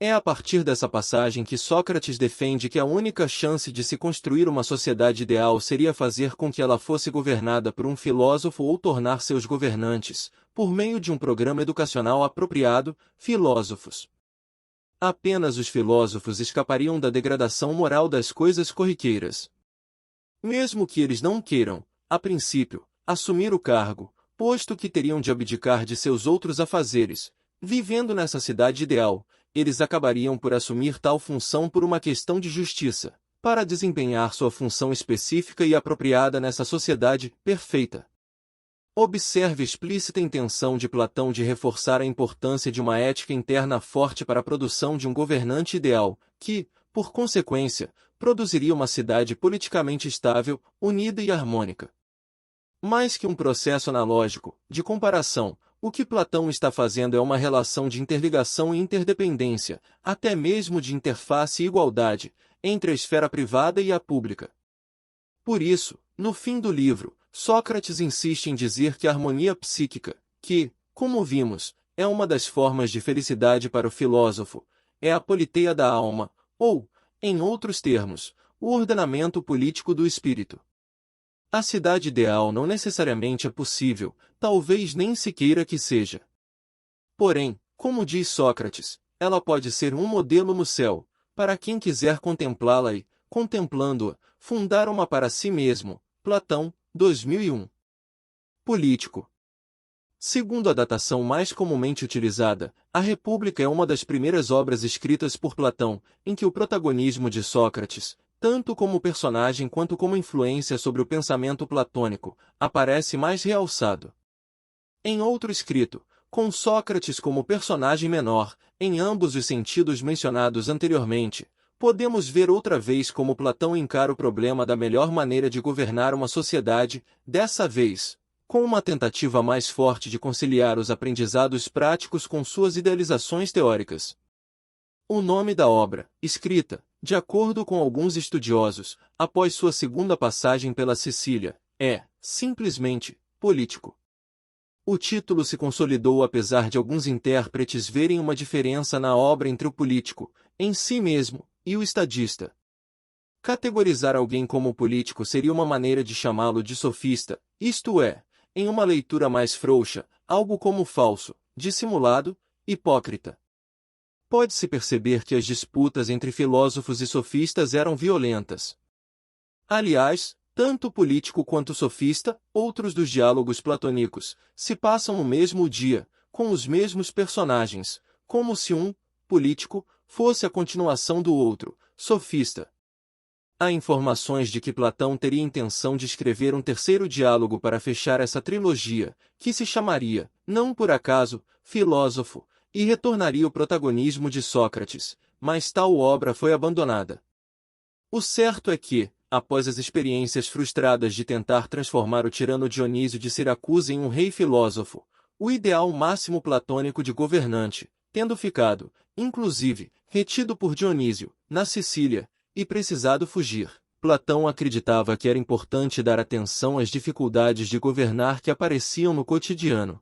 [SPEAKER 1] É a partir dessa passagem que Sócrates defende que a única chance de se construir uma sociedade ideal seria fazer com que ela fosse governada por um filósofo ou tornar seus governantes, por meio de um programa educacional apropriado, filósofos. Apenas os filósofos escapariam da degradação moral das coisas corriqueiras. Mesmo que eles não queiram, a princípio, assumir o cargo, posto que teriam de abdicar de seus outros afazeres, vivendo nessa cidade ideal, eles acabariam por assumir tal função por uma questão de justiça, para desempenhar sua função específica e apropriada nessa sociedade perfeita. Observe a explícita intenção de Platão de reforçar a importância de uma ética interna forte para a produção de um governante ideal, que, por consequência, produziria uma cidade politicamente estável, unida e harmônica. Mais que um processo analógico, de comparação, O que Platão está fazendo é uma relação de interligação e interdependência, até mesmo de interface e igualdade, entre a esfera privada e a pública. Por isso, no fim do livro, Sócrates insiste em dizer que a harmonia psíquica, que, como vimos, é uma das formas de felicidade para o filósofo, é a politeia da alma, ou, em outros termos, o ordenamento político do espírito. A cidade ideal não necessariamente é possível, talvez nem se queira que seja. Porém, como diz Sócrates, ela pode ser um modelo no céu, para quem quiser contemplá-la e, contemplando-a, fundar uma para si mesmo. Platão, 2001. Político. Segundo a datação mais comumente utilizada, a República é uma das primeiras obras escritas por Platão, em que o protagonismo de Sócrates, tanto como personagem quanto como influência sobre o pensamento platônico, aparece mais realçado. Em outro escrito, com Sócrates como personagem menor, em ambos os sentidos mencionados anteriormente, podemos ver outra vez como Platão encara o problema da melhor maneira de governar uma sociedade, dessa vez, com uma tentativa mais forte de conciliar os aprendizados práticos com suas idealizações teóricas. O nome da obra, escrita, de acordo com alguns estudiosos, após sua segunda passagem pela Sicília, é, simplesmente, Político. O título se consolidou apesar de alguns intérpretes verem uma diferença na obra entre o político, em si mesmo, e o estadista. Categorizar alguém como político seria uma maneira de chamá-lo de sofista, isto é, em uma leitura mais frouxa, algo como falso, dissimulado, hipócrita. Pode-se perceber que as disputas entre filósofos e sofistas eram violentas. Aliás, tanto o político quanto o sofista, outros dos diálogos platônicos, se passam no mesmo dia, com os mesmos personagens, como se um, político, fosse a continuação do outro, sofista. Há informações de que Platão teria intenção de escrever um terceiro diálogo para fechar essa trilogia, que se chamaria, não por acaso, Filósofo, e retornaria o protagonismo de Sócrates, mas tal obra foi abandonada. O certo é que, após as experiências frustradas de tentar transformar o tirano Dionísio de Siracusa em um rei filósofo, o ideal máximo platônico de governante, tendo ficado, inclusive, retido por Dionísio, na Sicília, e precisado fugir, Platão acreditava que era importante dar atenção às dificuldades de governar que apareciam no cotidiano.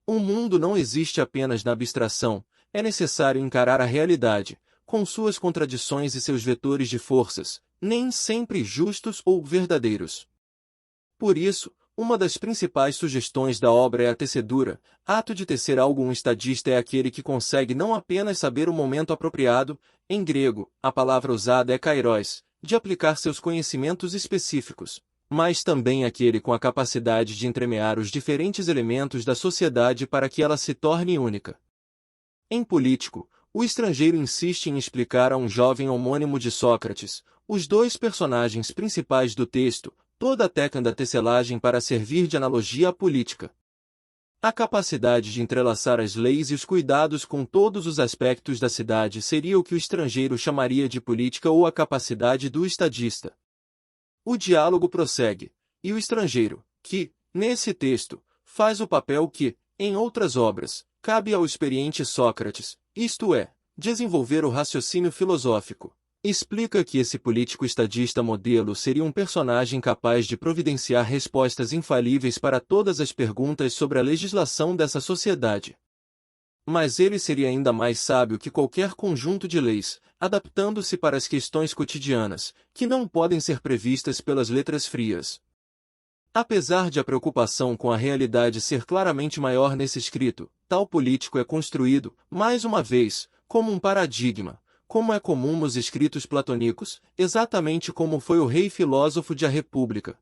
[SPEAKER 1] O mundo não existe apenas na abstração, é necessário encarar a realidade, com suas contradições e seus vetores de forças, nem sempre justos ou verdadeiros. Por isso, uma das principais sugestões da obra é a tecedura. Ato de tecer algo. Um estadista é aquele que consegue não apenas saber o momento apropriado, em grego, a palavra usada é kairos, de aplicar seus conhecimentos específicos, mas também aquele com a capacidade de entremear os diferentes elementos da sociedade para que ela se torne única. Em Político, o estrangeiro insiste em explicar a um jovem homônimo de Sócrates, os dois personagens principais do texto, toda a técnica da tecelagem para servir de analogia à política. A capacidade de entrelaçar as leis e os cuidados com todos os aspectos da cidade seria o que o estrangeiro chamaria de política ou a capacidade do estadista. O diálogo prossegue, e o estrangeiro, que, nesse texto, faz o papel que, em outras obras, cabe ao experiente Sócrates, isto é, desenvolver o raciocínio filosófico. Explica que esse político estadista modelo seria um personagem capaz de providenciar respostas infalíveis para todas as perguntas sobre a legislação dessa sociedade. Mas ele seria ainda mais sábio que qualquer conjunto de leis, adaptando-se para as questões cotidianas, que não podem ser previstas pelas letras frias. Apesar de a preocupação com a realidade ser claramente maior nesse escrito, tal político é construído, mais uma vez, como um paradigma, como é comum nos escritos platônicos, exatamente como foi o rei filósofo de A República.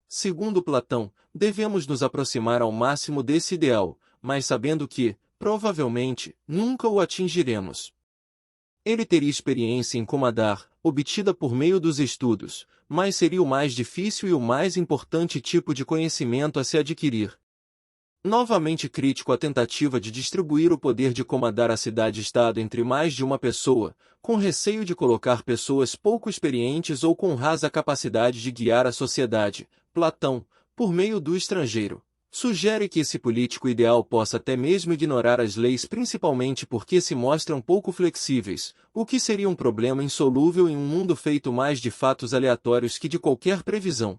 [SPEAKER 1] Segundo Platão, devemos nos aproximar ao máximo desse ideal, mas sabendo que, provavelmente, nunca o atingiremos. Ele teria experiência em comandar, obtida por meio dos estudos, mas seria o mais difícil e o mais importante tipo de conhecimento a se adquirir. Novamente crítico à tentativa de distribuir o poder de comandar a cidade-estado entre mais de uma pessoa, com receio de colocar pessoas pouco experientes ou com rasa capacidade de guiar a sociedade, Platão, por meio do estrangeiro, Sugere que esse político ideal possa até mesmo ignorar as leis principalmente porque se mostram pouco flexíveis, o que seria um problema insolúvel em um mundo feito mais de fatos aleatórios que de qualquer previsão.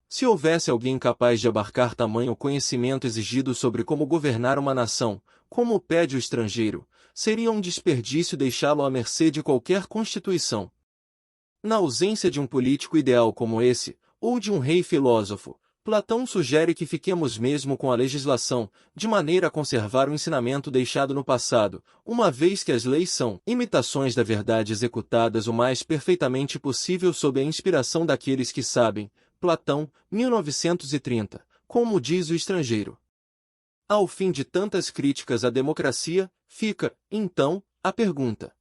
[SPEAKER 1] Se houvesse alguém capaz de abarcar tamanho conhecimento exigido sobre como governar uma nação, como pede o estrangeiro, seria um desperdício deixá-lo à mercê de qualquer constituição. Na ausência de um político ideal como esse, ou de um rei filósofo, Platão sugere que fiquemos mesmo com a legislação, de maneira a conservar o ensinamento deixado no passado, uma vez que as leis são imitações da verdade executadas o mais perfeitamente possível sob a inspiração daqueles que sabem. Platão, 1930, como diz o estrangeiro. Ao fim de tantas críticas à democracia, fica, então, a pergunta.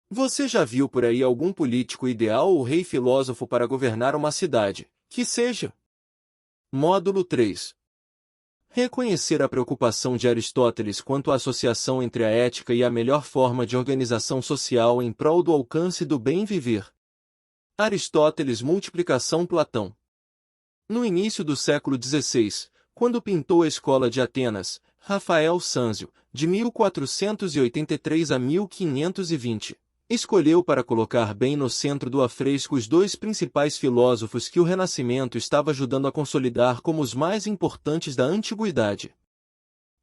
[SPEAKER 1] Você já viu por aí algum político ideal ou rei filósofo para governar uma cidade, que seja? Módulo 3. Reconhecer a preocupação de Aristóteles quanto à associação entre a ética e a melhor forma de organização social em prol do alcance do bem viver. Aristóteles Multiplicação Platão. No início do século XVI, quando pintou a Escola de Atenas, Rafael Sanzio, de 1483 a 1520, escolheu para colocar bem no centro do afresco os dois principais filósofos que o Renascimento estava ajudando a consolidar como os mais importantes da antiguidade.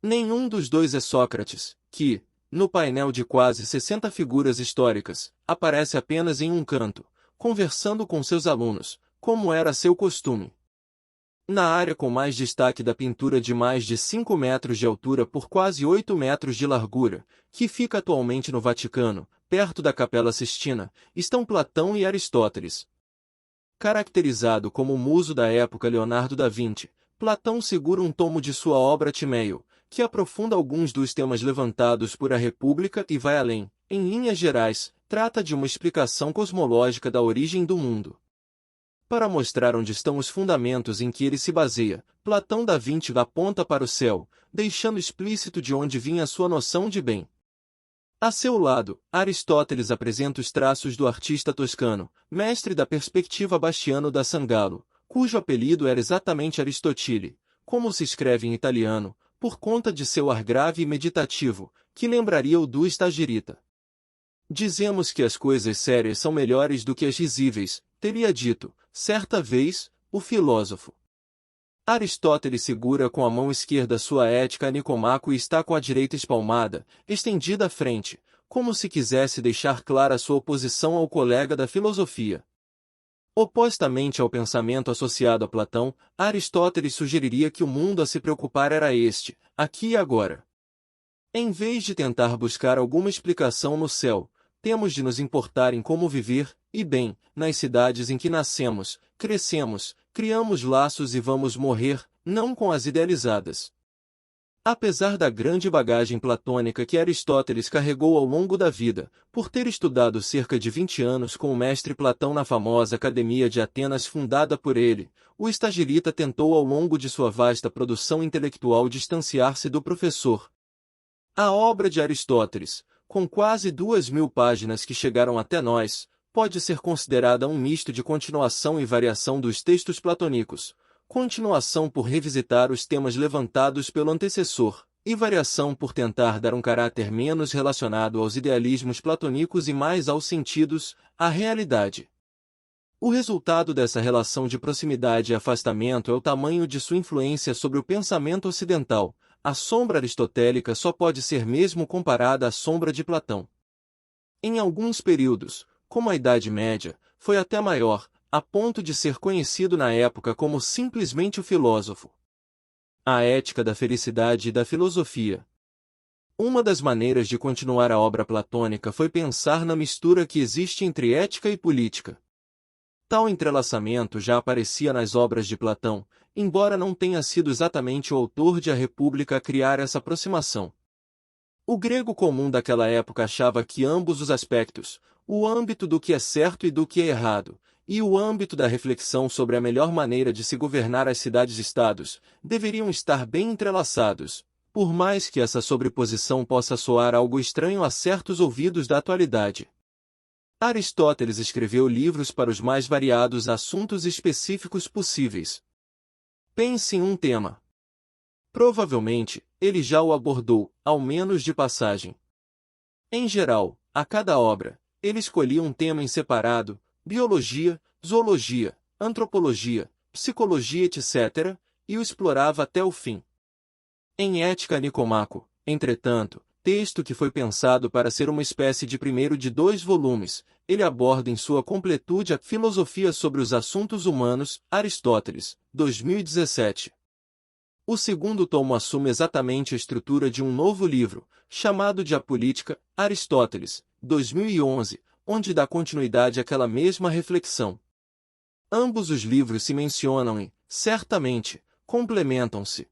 [SPEAKER 1] Nenhum dos dois é Sócrates, que, no painel de quase 60 figuras históricas, aparece apenas em um canto, conversando com seus alunos, como era seu costume. Na área com mais destaque da pintura de mais de 5 metros de altura por quase 8 metros de largura, que fica atualmente no Vaticano, perto da Capela Sistina, estão Platão e Aristóteles. Caracterizado como o muso da época Leonardo da Vinci, Platão segura um tomo de sua obra Timeio, que aprofunda alguns dos temas levantados por A República e vai além. Em linhas gerais, trata de uma explicação cosmológica da origem do mundo. Para mostrar onde estão os fundamentos em que ele se baseia, Platão da Vinci aponta para o céu, deixando explícito de onde vinha sua noção de bem. A seu lado, Aristóteles apresenta os traços do artista toscano, mestre da perspectiva Bastiano da Sangallo, cujo apelido era exatamente Aristotile, como se escreve em italiano, por conta de seu ar grave e meditativo, que lembraria o do Estagirita. Dizemos que as coisas sérias são melhores do que as risíveis, teria dito, certa vez, o filósofo. Aristóteles segura com a mão esquerda sua Ética a Nicomaco e está com a direita espalmada, estendida à frente, como se quisesse deixar clara sua oposição ao colega da filosofia. Opostamente ao pensamento associado a Platão, Aristóteles sugeriria que o mundo a se preocupar era este, aqui e agora. Em vez de tentar buscar alguma explicação no céu, temos de nos importar em como viver, e bem, nas cidades em que nascemos, crescemos, criamos laços e vamos morrer, não com as idealizadas. Apesar da grande bagagem platônica que Aristóteles carregou ao longo da vida, por ter estudado cerca de 20 anos com o mestre Platão na famosa Academia de Atenas fundada por ele, o Estagirita tentou ao longo de sua vasta produção intelectual distanciar-se do professor. A obra de Aristóteles, com quase 2.000 páginas que chegaram até nós, pode ser considerada um misto de continuação e variação dos textos platônicos, continuação por revisitar os temas levantados pelo antecessor, e variação por tentar dar um caráter menos relacionado aos idealismos platônicos e mais aos sentidos, à realidade. O resultado dessa relação de proximidade e afastamento é o tamanho de sua influência sobre o pensamento ocidental. A sombra aristotélica só pode ser mesmo comparada à sombra de Platão. Em alguns períodos, como a Idade Média, foi até maior, a ponto de ser conhecido na época como simplesmente o filósofo. A ética da felicidade e da filosofia. Uma das maneiras de continuar a obra platônica foi pensar na mistura que existe entre ética e política. Tal entrelaçamento já aparecia nas obras de Platão, embora não tenha sido exatamente o autor de A República a criar essa aproximação. O grego comum daquela época achava que ambos os aspectos, o âmbito do que é certo e do que é errado, e o âmbito da reflexão sobre a melhor maneira de se governar as cidades-estados, deveriam estar bem entrelaçados, por mais que essa sobreposição possa soar algo estranho a certos ouvidos da atualidade. Aristóteles escreveu livros para os mais variados assuntos específicos possíveis. Pense em um tema. Provavelmente, ele já o abordou, ao menos de passagem. Em geral, a cada obra, ele escolhia um tema em separado: biologia, zoologia, antropologia, psicologia, etc., e o explorava até o fim. Em Ética Nicomaco, entretanto, texto que foi pensado para ser uma espécie de primeiro de 2 volumes, ele aborda em sua completude a filosofia sobre os assuntos humanos, Aristóteles, 2017. O segundo tomo assume exatamente a estrutura de um novo livro, chamado de A Política, Aristóteles, 2011, onde dá continuidade àquela mesma reflexão. Ambos os livros se mencionam e, certamente, complementam-se.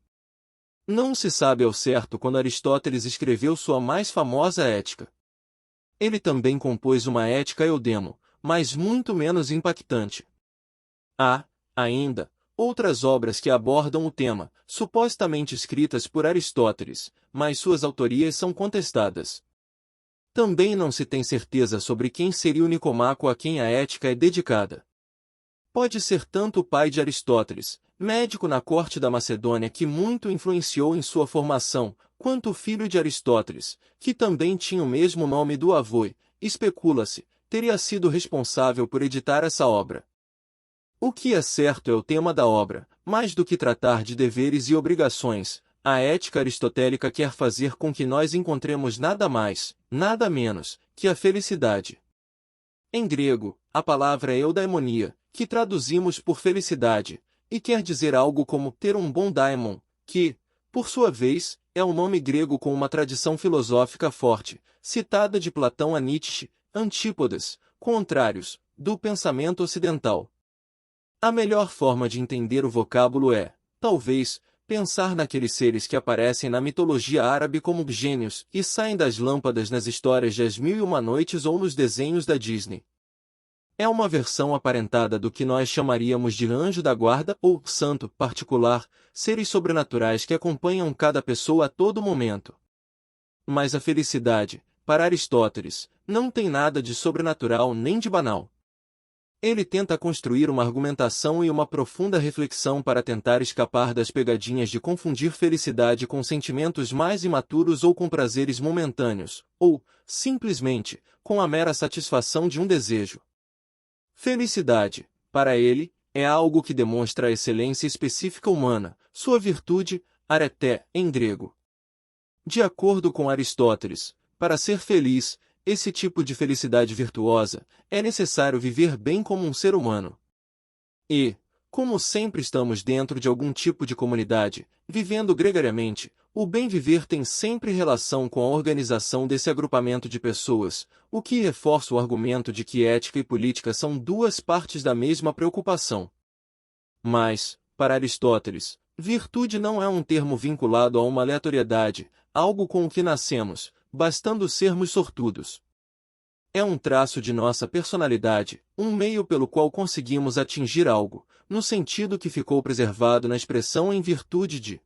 [SPEAKER 1] Não se sabe ao certo quando Aristóteles escreveu sua mais famosa Ética. Ele também compôs uma Ética Eudemo, mas muito menos impactante. Há, ainda, outras obras que abordam o tema, supostamente escritas por Aristóteles, mas suas autorias são contestadas. Também não se tem certeza sobre quem seria o Nicomaco a quem a Ética é dedicada. Pode ser tanto o pai de Aristóteles, médico na corte da Macedônia que muito influenciou em sua formação, quanto o filho de Aristóteles, que também tinha o mesmo nome do avô e, especula-se, teria sido responsável por editar essa obra. O que é certo é o tema da obra: mais do que tratar de deveres e obrigações, a ética aristotélica quer fazer com que nós encontremos nada mais, nada menos, que a felicidade. Em grego, a palavra é eudaimonia, que traduzimos por felicidade, e quer dizer algo como ter um bom daimon, que, por sua vez, é um nome grego com uma tradição filosófica forte, citada de Platão a Nietzsche, antípodas, contrários, do pensamento ocidental. A melhor forma de entender o vocábulo é, talvez, pensar naqueles seres que aparecem na mitologia árabe como gênios e saem das lâmpadas nas histórias de As Mil e Uma Noites ou nos desenhos da Disney. É uma versão aparentada do que nós chamaríamos de anjo da guarda ou santo particular, seres sobrenaturais que acompanham cada pessoa a todo momento. Mas a felicidade, para Aristóteles, não tem nada de sobrenatural nem de banal. Ele tenta construir uma argumentação e uma profunda reflexão para tentar escapar das pegadinhas de confundir felicidade com sentimentos mais imaturos ou com prazeres momentâneos, ou, simplesmente, com a mera satisfação de um desejo. Felicidade, para ele, é algo que demonstra a excelência específica humana, sua virtude, areté, em grego. De acordo com Aristóteles, para ser feliz, esse tipo de felicidade virtuosa, é necessário viver bem como um ser humano. E, como sempre estamos dentro de algum tipo de comunidade, vivendo gregariamente, o bem viver tem sempre relação com a organização desse agrupamento de pessoas, o que reforça o argumento de que ética e política são duas partes da mesma preocupação. Mas, para Aristóteles, virtude não é um termo vinculado a uma aleatoriedade, algo com o que nascemos, bastando sermos sortudos. É um traço de nossa personalidade, um meio pelo qual conseguimos atingir algo, no sentido que ficou preservado na expressão em virtude de.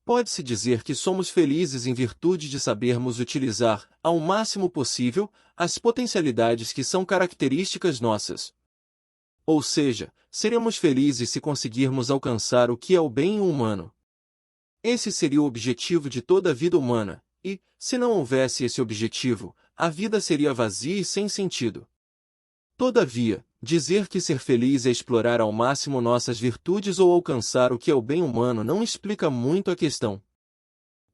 [SPEAKER 1] Pode-se dizer que somos felizes em virtude de sabermos utilizar, ao máximo possível, as potencialidades que são características nossas. Ou seja, seremos felizes se conseguirmos alcançar o que é o bem humano. Esse seria o objetivo de toda a vida humana, e, se não houvesse esse objetivo, a vida seria vazia e sem sentido. Todavia, dizer que ser feliz é explorar ao máximo nossas virtudes ou alcançar o que é o bem humano não explica muito a questão.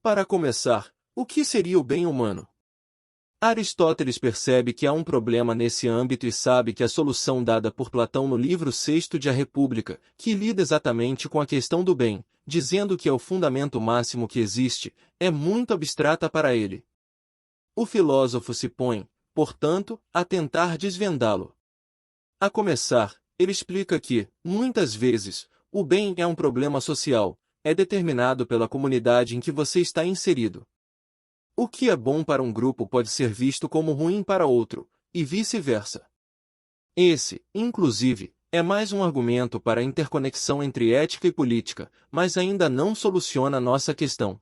[SPEAKER 1] Para começar, o que seria o bem humano? Aristóteles percebe que há um problema nesse âmbito e sabe que a solução dada por Platão no livro sexto de A República, que lida exatamente com a questão do bem, dizendo que é o fundamento máximo que existe, é muito abstrata para ele. O filósofo se põe, portanto, a tentar desvendá-lo. A começar, ele explica que, muitas vezes, o bem é um problema social, é determinado pela comunidade em que você está inserido. O que é bom para um grupo pode ser visto como ruim para outro, e vice-versa. Esse, inclusive, é mais um argumento para a interconexão entre ética e política, mas ainda não soluciona nossa questão.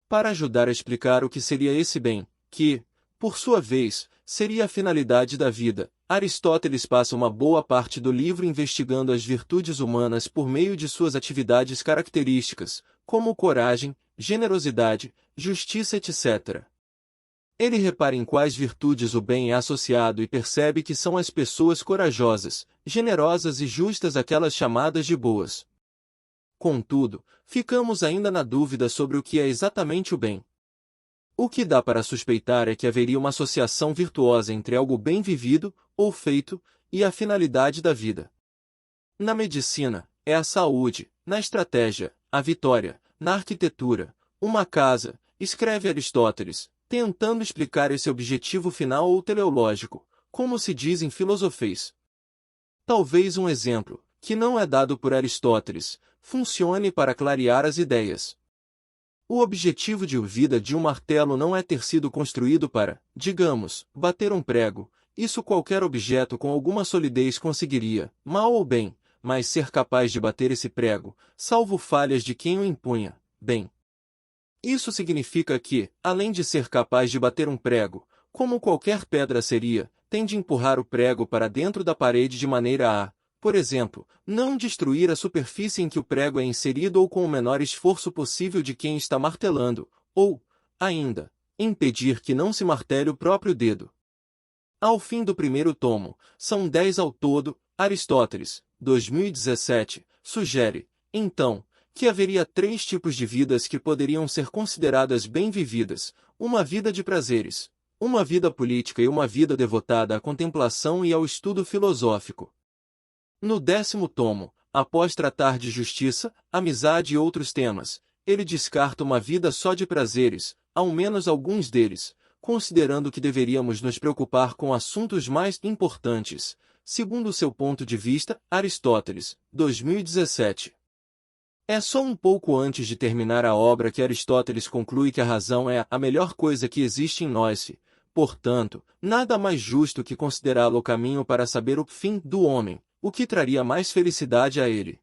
[SPEAKER 1] Para ajudar a explicar o que seria esse bem, que, por sua vez, seria a finalidade da vida, Aristóteles passa uma boa parte do livro investigando as virtudes humanas por meio de suas atividades características, como coragem, generosidade, justiça, etc. Ele repara em quais virtudes o bem é associado e percebe que são as pessoas corajosas, generosas e justas aquelas chamadas de boas. Contudo, ficamos ainda na dúvida sobre o que é exatamente o bem. O que dá para suspeitar é que haveria uma associação virtuosa entre algo bem vivido, ou feito, e a finalidade da vida. Na medicina, é a saúde; na estratégia, a vitória; na arquitetura, uma casa, escreve Aristóteles, tentando explicar esse objetivo final ou teleológico, como se diz em Filosofês. Talvez um exemplo, que não é dado por Aristóteles, funcione para clarear as ideias. O objetivo de vida de um martelo não é ter sido construído para, digamos, bater um prego; isso qualquer objeto com alguma solidez conseguiria, mal ou bem, mas ser capaz de bater esse prego, salvo falhas de quem o impunha, bem. Isso significa que, além de ser capaz de bater um prego, como qualquer pedra seria, tem de empurrar o prego para dentro da parede de maneira a, por exemplo, não destruir a superfície em que o prego é inserido ou com o menor esforço possível de quem está martelando, ou, ainda, impedir que não se martele o próprio dedo. Ao fim do primeiro tomo, são 10 ao todo, Aristóteles, 2017, sugere, então, que haveria 3 tipos de vidas que poderiam ser consideradas bem vividas: uma vida de prazeres, uma vida política e uma vida devotada à contemplação e ao estudo filosófico. No 10º tomo, após tratar de justiça, amizade e outros temas, ele descarta uma vida só de prazeres, ao menos alguns deles, considerando que deveríamos nos preocupar com assuntos mais importantes, segundo seu ponto de vista, Aristóteles, 2017. É só um pouco antes de terminar a obra que Aristóteles conclui que a razão é a melhor coisa que existe em nós e, portanto, nada mais justo que considerá-lo o caminho para saber o fim do homem, o que traria mais felicidade a ele.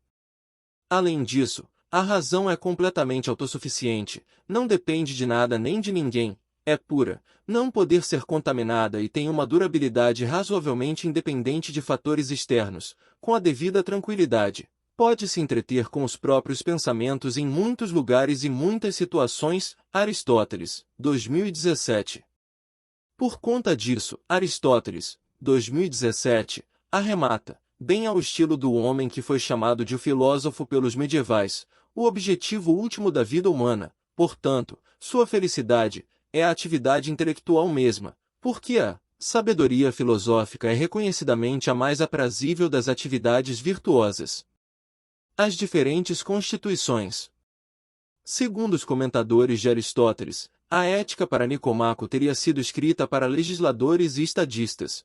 [SPEAKER 1] Além disso, a razão é completamente autossuficiente, não depende de nada nem de ninguém, é pura, não poder ser contaminada e tem uma durabilidade razoavelmente independente de fatores externos, com a devida tranquilidade. Pode se entreter com os próprios pensamentos em muitos lugares e muitas situações, Aristóteles, 2017. Por conta disso, Aristóteles, 2017, arremata, bem ao estilo do homem que foi chamado de filósofo pelos medievais, o objetivo último da vida humana, portanto, sua felicidade, é a atividade intelectual mesma, porque a sabedoria filosófica é reconhecidamente a mais aprazível das atividades virtuosas. As diferentes constituições. Segundo os comentadores de Aristóteles, a Ética para Nicomaco teria sido escrita para legisladores e estadistas.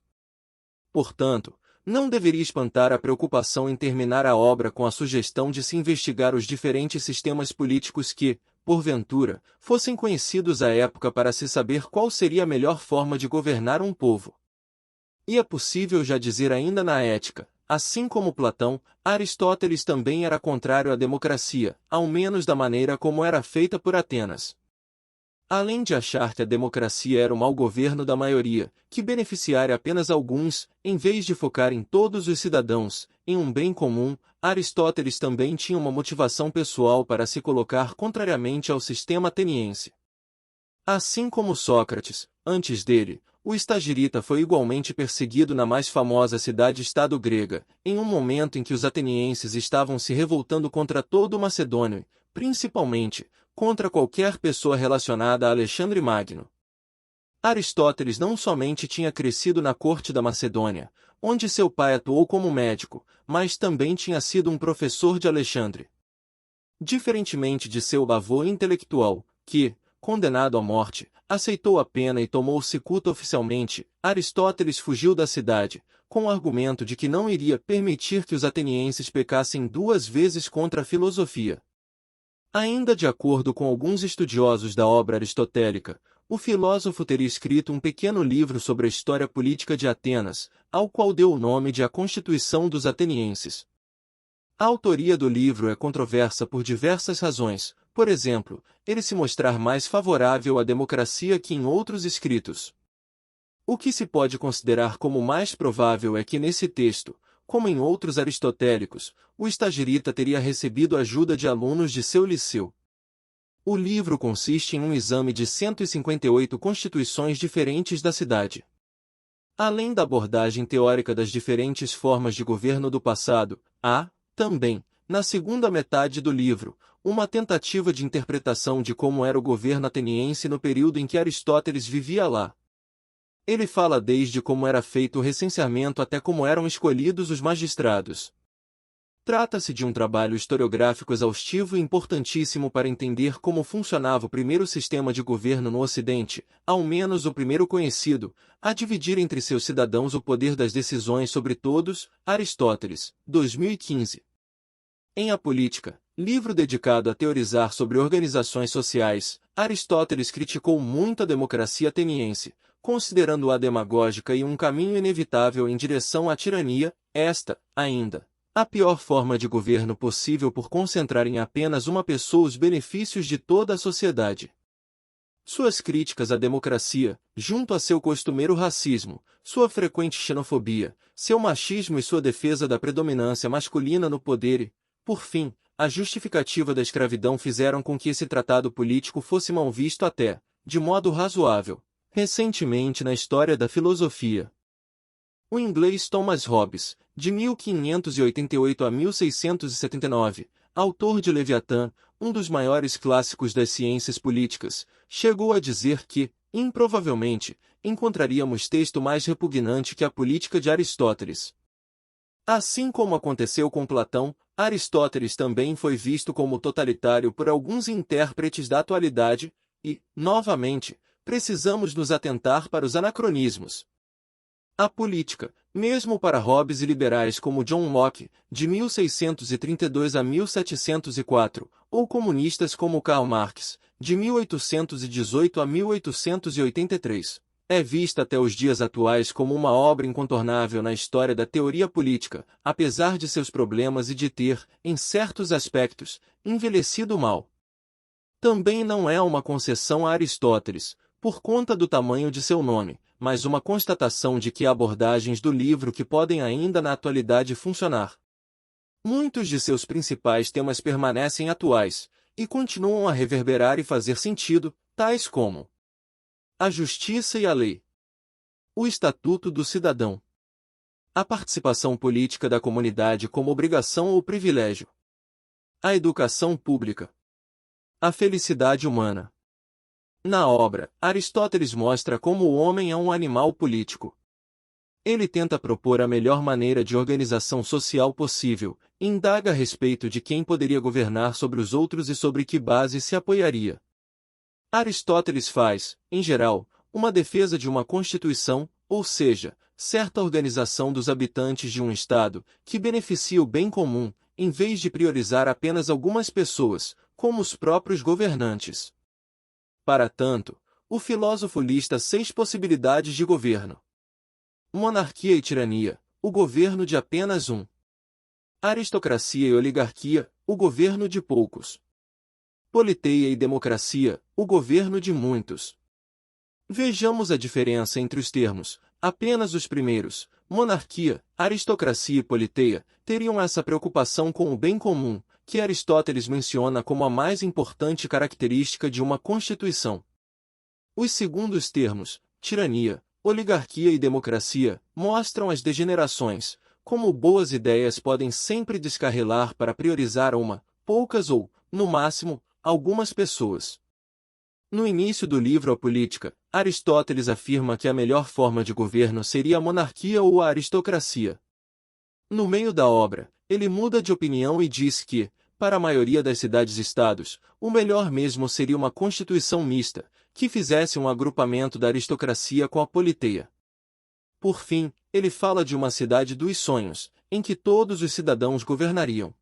[SPEAKER 1] Portanto, não deveria espantar a preocupação em terminar a obra com a sugestão de se investigar os diferentes sistemas políticos que, porventura, fossem conhecidos à época para se saber qual seria a melhor forma de governar um povo. E é possível já dizer ainda na Ética, assim como Platão, Aristóteles também era contrário à democracia, ao menos da maneira como era feita por Atenas. Além de achar que a democracia era o mau governo da maioria, que beneficiaria apenas alguns, em vez de focar em todos os cidadãos, em um bem comum, Aristóteles também tinha uma motivação pessoal para se colocar contrariamente ao sistema ateniense. Assim como Sócrates, antes dele, o Estagirita foi igualmente perseguido na mais famosa cidade-estado grega, em um momento em que os atenienses estavam se revoltando contra todo o macedônio, principalmente, contra qualquer pessoa relacionada a Alexandre Magno. Aristóteles não somente tinha crescido na corte da Macedônia, onde seu pai atuou como médico, mas também tinha sido um professor de Alexandre. Diferentemente de seu avô intelectual, que, condenado à morte, aceitou a pena e tomou cicuta oficialmente, Aristóteles fugiu da cidade, com o argumento de que não iria permitir que os atenienses pecassem 2 vezes contra a filosofia. Ainda de acordo com alguns estudiosos da obra aristotélica, o filósofo teria escrito um pequeno livro sobre a história política de Atenas, ao qual deu o nome de A Constituição dos Atenienses. A autoria do livro é controversa por diversas razões, por exemplo, ele se mostrar mais favorável à democracia que em outros escritos. O que se pode considerar como mais provável é que nesse texto, como em outros aristotélicos, o Estagirita teria recebido ajuda de alunos de seu liceu. O livro consiste em um exame de 158 constituições diferentes da cidade. Além da abordagem teórica das diferentes formas de governo do passado, há, também, na segunda metade do livro, uma tentativa de interpretação de como era o governo ateniense no período em que Aristóteles vivia lá. Ele fala desde como era feito o recenseamento até como eram escolhidos os magistrados. Trata-se de um trabalho historiográfico exaustivo e importantíssimo para entender como funcionava o primeiro sistema de governo no Ocidente, ao menos o primeiro conhecido, a dividir entre seus cidadãos o poder das decisões sobre todos, Aristóteles, 2015. Em A Política, livro dedicado a teorizar sobre organizações sociais, Aristóteles criticou muito a democracia ateniense, considerando-a demagógica e um caminho inevitável em direção à tirania, esta, ainda, a pior forma de governo possível por concentrar em apenas uma pessoa os benefícios de toda a sociedade. Suas críticas à democracia, junto a seu costumeiro racismo, sua frequente xenofobia, seu machismo e sua defesa da predominância masculina no poder e, por fim, a justificativa da escravidão fizeram com que esse tratado político fosse mal visto até, de modo razoável, recentemente na história da filosofia. O inglês Thomas Hobbes, de 1588 a 1679, autor de Leviatã, um dos maiores clássicos das ciências políticas, chegou a dizer que, improvavelmente, encontraríamos texto mais repugnante que a política de Aristóteles. Assim como aconteceu com Platão, Aristóteles também foi visto como totalitário por alguns intérpretes da atualidade, e, novamente, precisamos nos atentar para os anacronismos. A política, mesmo para Hobbes e liberais como John Locke, de 1632 a 1704, ou comunistas como Karl Marx, de 1818 a 1883, é vista até os dias atuais como uma obra incontornável na história da teoria política, apesar de seus problemas e de ter, em certos aspectos, envelhecido mal. Também não é uma concessão a Aristóteles, por conta do tamanho de seu nome, mas uma constatação de que há abordagens do livro que podem ainda na atualidade funcionar. Muitos de seus principais temas permanecem atuais, e continuam a reverberar e fazer sentido, tais como a justiça e a lei, o Estatuto do Cidadão, a participação política da comunidade como obrigação ou privilégio, a educação pública, a felicidade humana. Na obra, Aristóteles mostra como o homem é um animal político. Ele tenta propor a melhor maneira de organização social possível, indaga a respeito de quem poderia governar sobre os outros e sobre que base se apoiaria. Aristóteles faz, em geral, uma defesa de uma constituição, ou seja, certa organização dos habitantes de um Estado, que beneficia o bem comum, em vez de priorizar apenas algumas pessoas, como os próprios governantes. Para tanto, o filósofo lista 6 possibilidades de governo. Monarquia e tirania, o governo de apenas um. Aristocracia e oligarquia, o governo de poucos. Politeia e democracia, o governo de muitos. Vejamos a diferença entre os termos. Apenas os primeiros, monarquia, aristocracia e politeia, teriam essa preocupação com o bem comum, que Aristóteles menciona como a mais importante característica de uma constituição. Os segundos termos, tirania, oligarquia e democracia, mostram as degenerações, como boas ideias podem sempre descarrilar para priorizar uma, poucas ou, no máximo, algumas pessoas. No início do livro A Política, Aristóteles afirma que a melhor forma de governo seria a monarquia ou a aristocracia. No meio da obra, ele muda de opinião e diz que, para a maioria das cidades-estados, o melhor mesmo seria uma constituição mista, que fizesse um agrupamento da aristocracia com a politeia. Por fim, ele fala de uma cidade dos sonhos, em que todos os cidadãos governariam.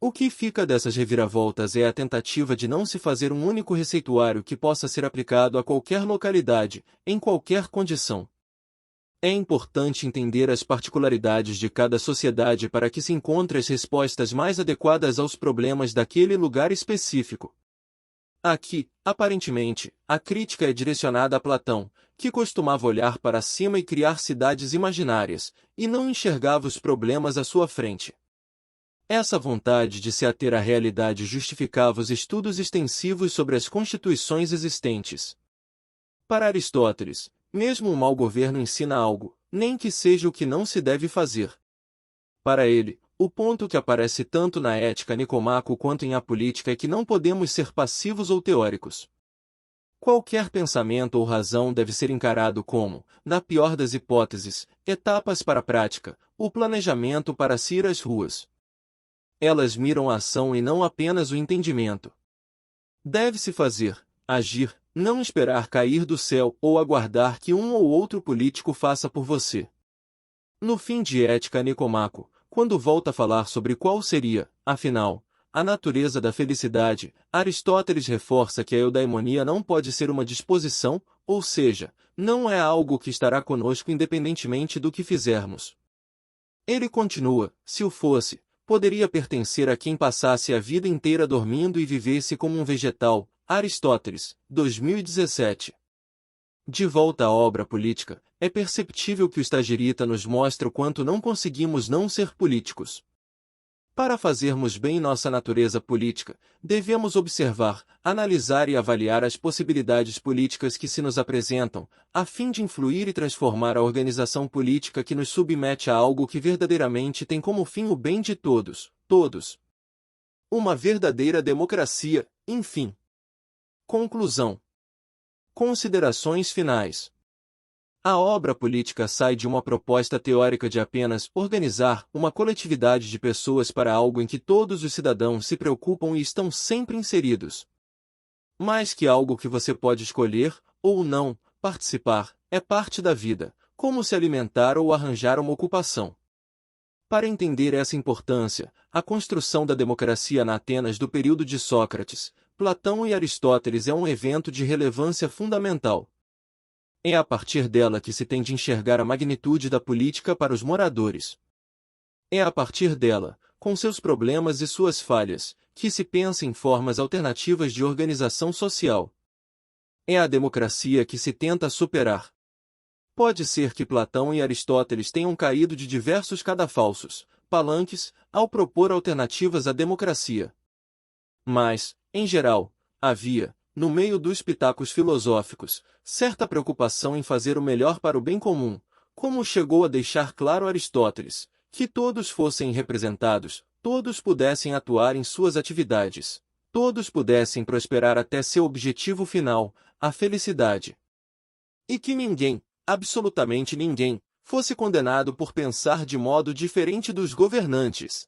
[SPEAKER 1] O que fica dessas reviravoltas é a tentativa de não se fazer um único receituário que possa ser aplicado a qualquer localidade, em qualquer condição. É importante entender as particularidades de cada sociedade para que se encontre as respostas mais adequadas aos problemas daquele lugar específico. Aqui, aparentemente, a crítica é direcionada a Platão, que costumava olhar para cima e criar cidades imaginárias, e não enxergava os problemas à sua frente. Essa vontade de se ater à realidade justificava os estudos extensivos sobre as constituições existentes. Para Aristóteles, mesmo o mau governo ensina algo, nem que seja o que não se deve fazer. Para ele, o ponto que aparece tanto na Ética Nicomaco quanto em A Política é que não podemos ser passivos ou teóricos. Qualquer pensamento ou razão deve ser encarado como, na pior das hipóteses, etapas para a prática, o planejamento para se ir às ruas. Elas miram a ação e não apenas o entendimento. Deve-se fazer, agir, não esperar cair do céu ou aguardar que um ou outro político faça por você. No fim de Ética Nicomaco, quando volta a falar sobre qual seria, afinal, a natureza da felicidade, Aristóteles reforça que a eudaimonia não pode ser uma disposição, ou seja, não é algo que estará conosco independentemente do que fizermos. Ele continua, se o fosse, poderia pertencer a quem passasse a vida inteira dormindo e vivesse como um vegetal. Aristóteles, 2017. De volta à obra política, é perceptível que o Stagirita nos mostra o quanto não conseguimos não ser políticos. Para fazermos bem nossa natureza política, devemos observar, analisar e avaliar as possibilidades políticas que se nos apresentam, a fim de influir e transformar a organização política que nos submete a algo que verdadeiramente tem como fim o bem de todos, todos. Uma verdadeira democracia, enfim. Conclusão. Considerações finais. A obra política sai de uma proposta teórica de apenas organizar uma coletividade de pessoas para algo em que todos os cidadãos se preocupam e estão sempre inseridos. Mais que algo que você pode escolher, ou não, participar, é parte da vida, como se alimentar ou arranjar uma ocupação. Para entender essa importância, a construção da democracia na Atenas do período de Sócrates, Platão e Aristóteles é um evento de relevância fundamental. É a partir dela que se tem de enxergar a magnitude da política para os moradores. É a partir dela, com seus problemas e suas falhas, que se pensa em formas alternativas de organização social. É a democracia que se tenta superar. Pode ser que Platão e Aristóteles tenham caído de diversos cadafalsos, palanques, ao propor alternativas à democracia. Mas, em geral, havia, no meio dos pitacos filosóficos, certa preocupação em fazer o melhor para o bem comum, como chegou a deixar claro Aristóteles, que todos fossem representados, todos pudessem atuar em suas atividades, todos pudessem prosperar até seu objetivo final, a felicidade. E que ninguém, absolutamente ninguém, fosse condenado por pensar de modo diferente dos governantes.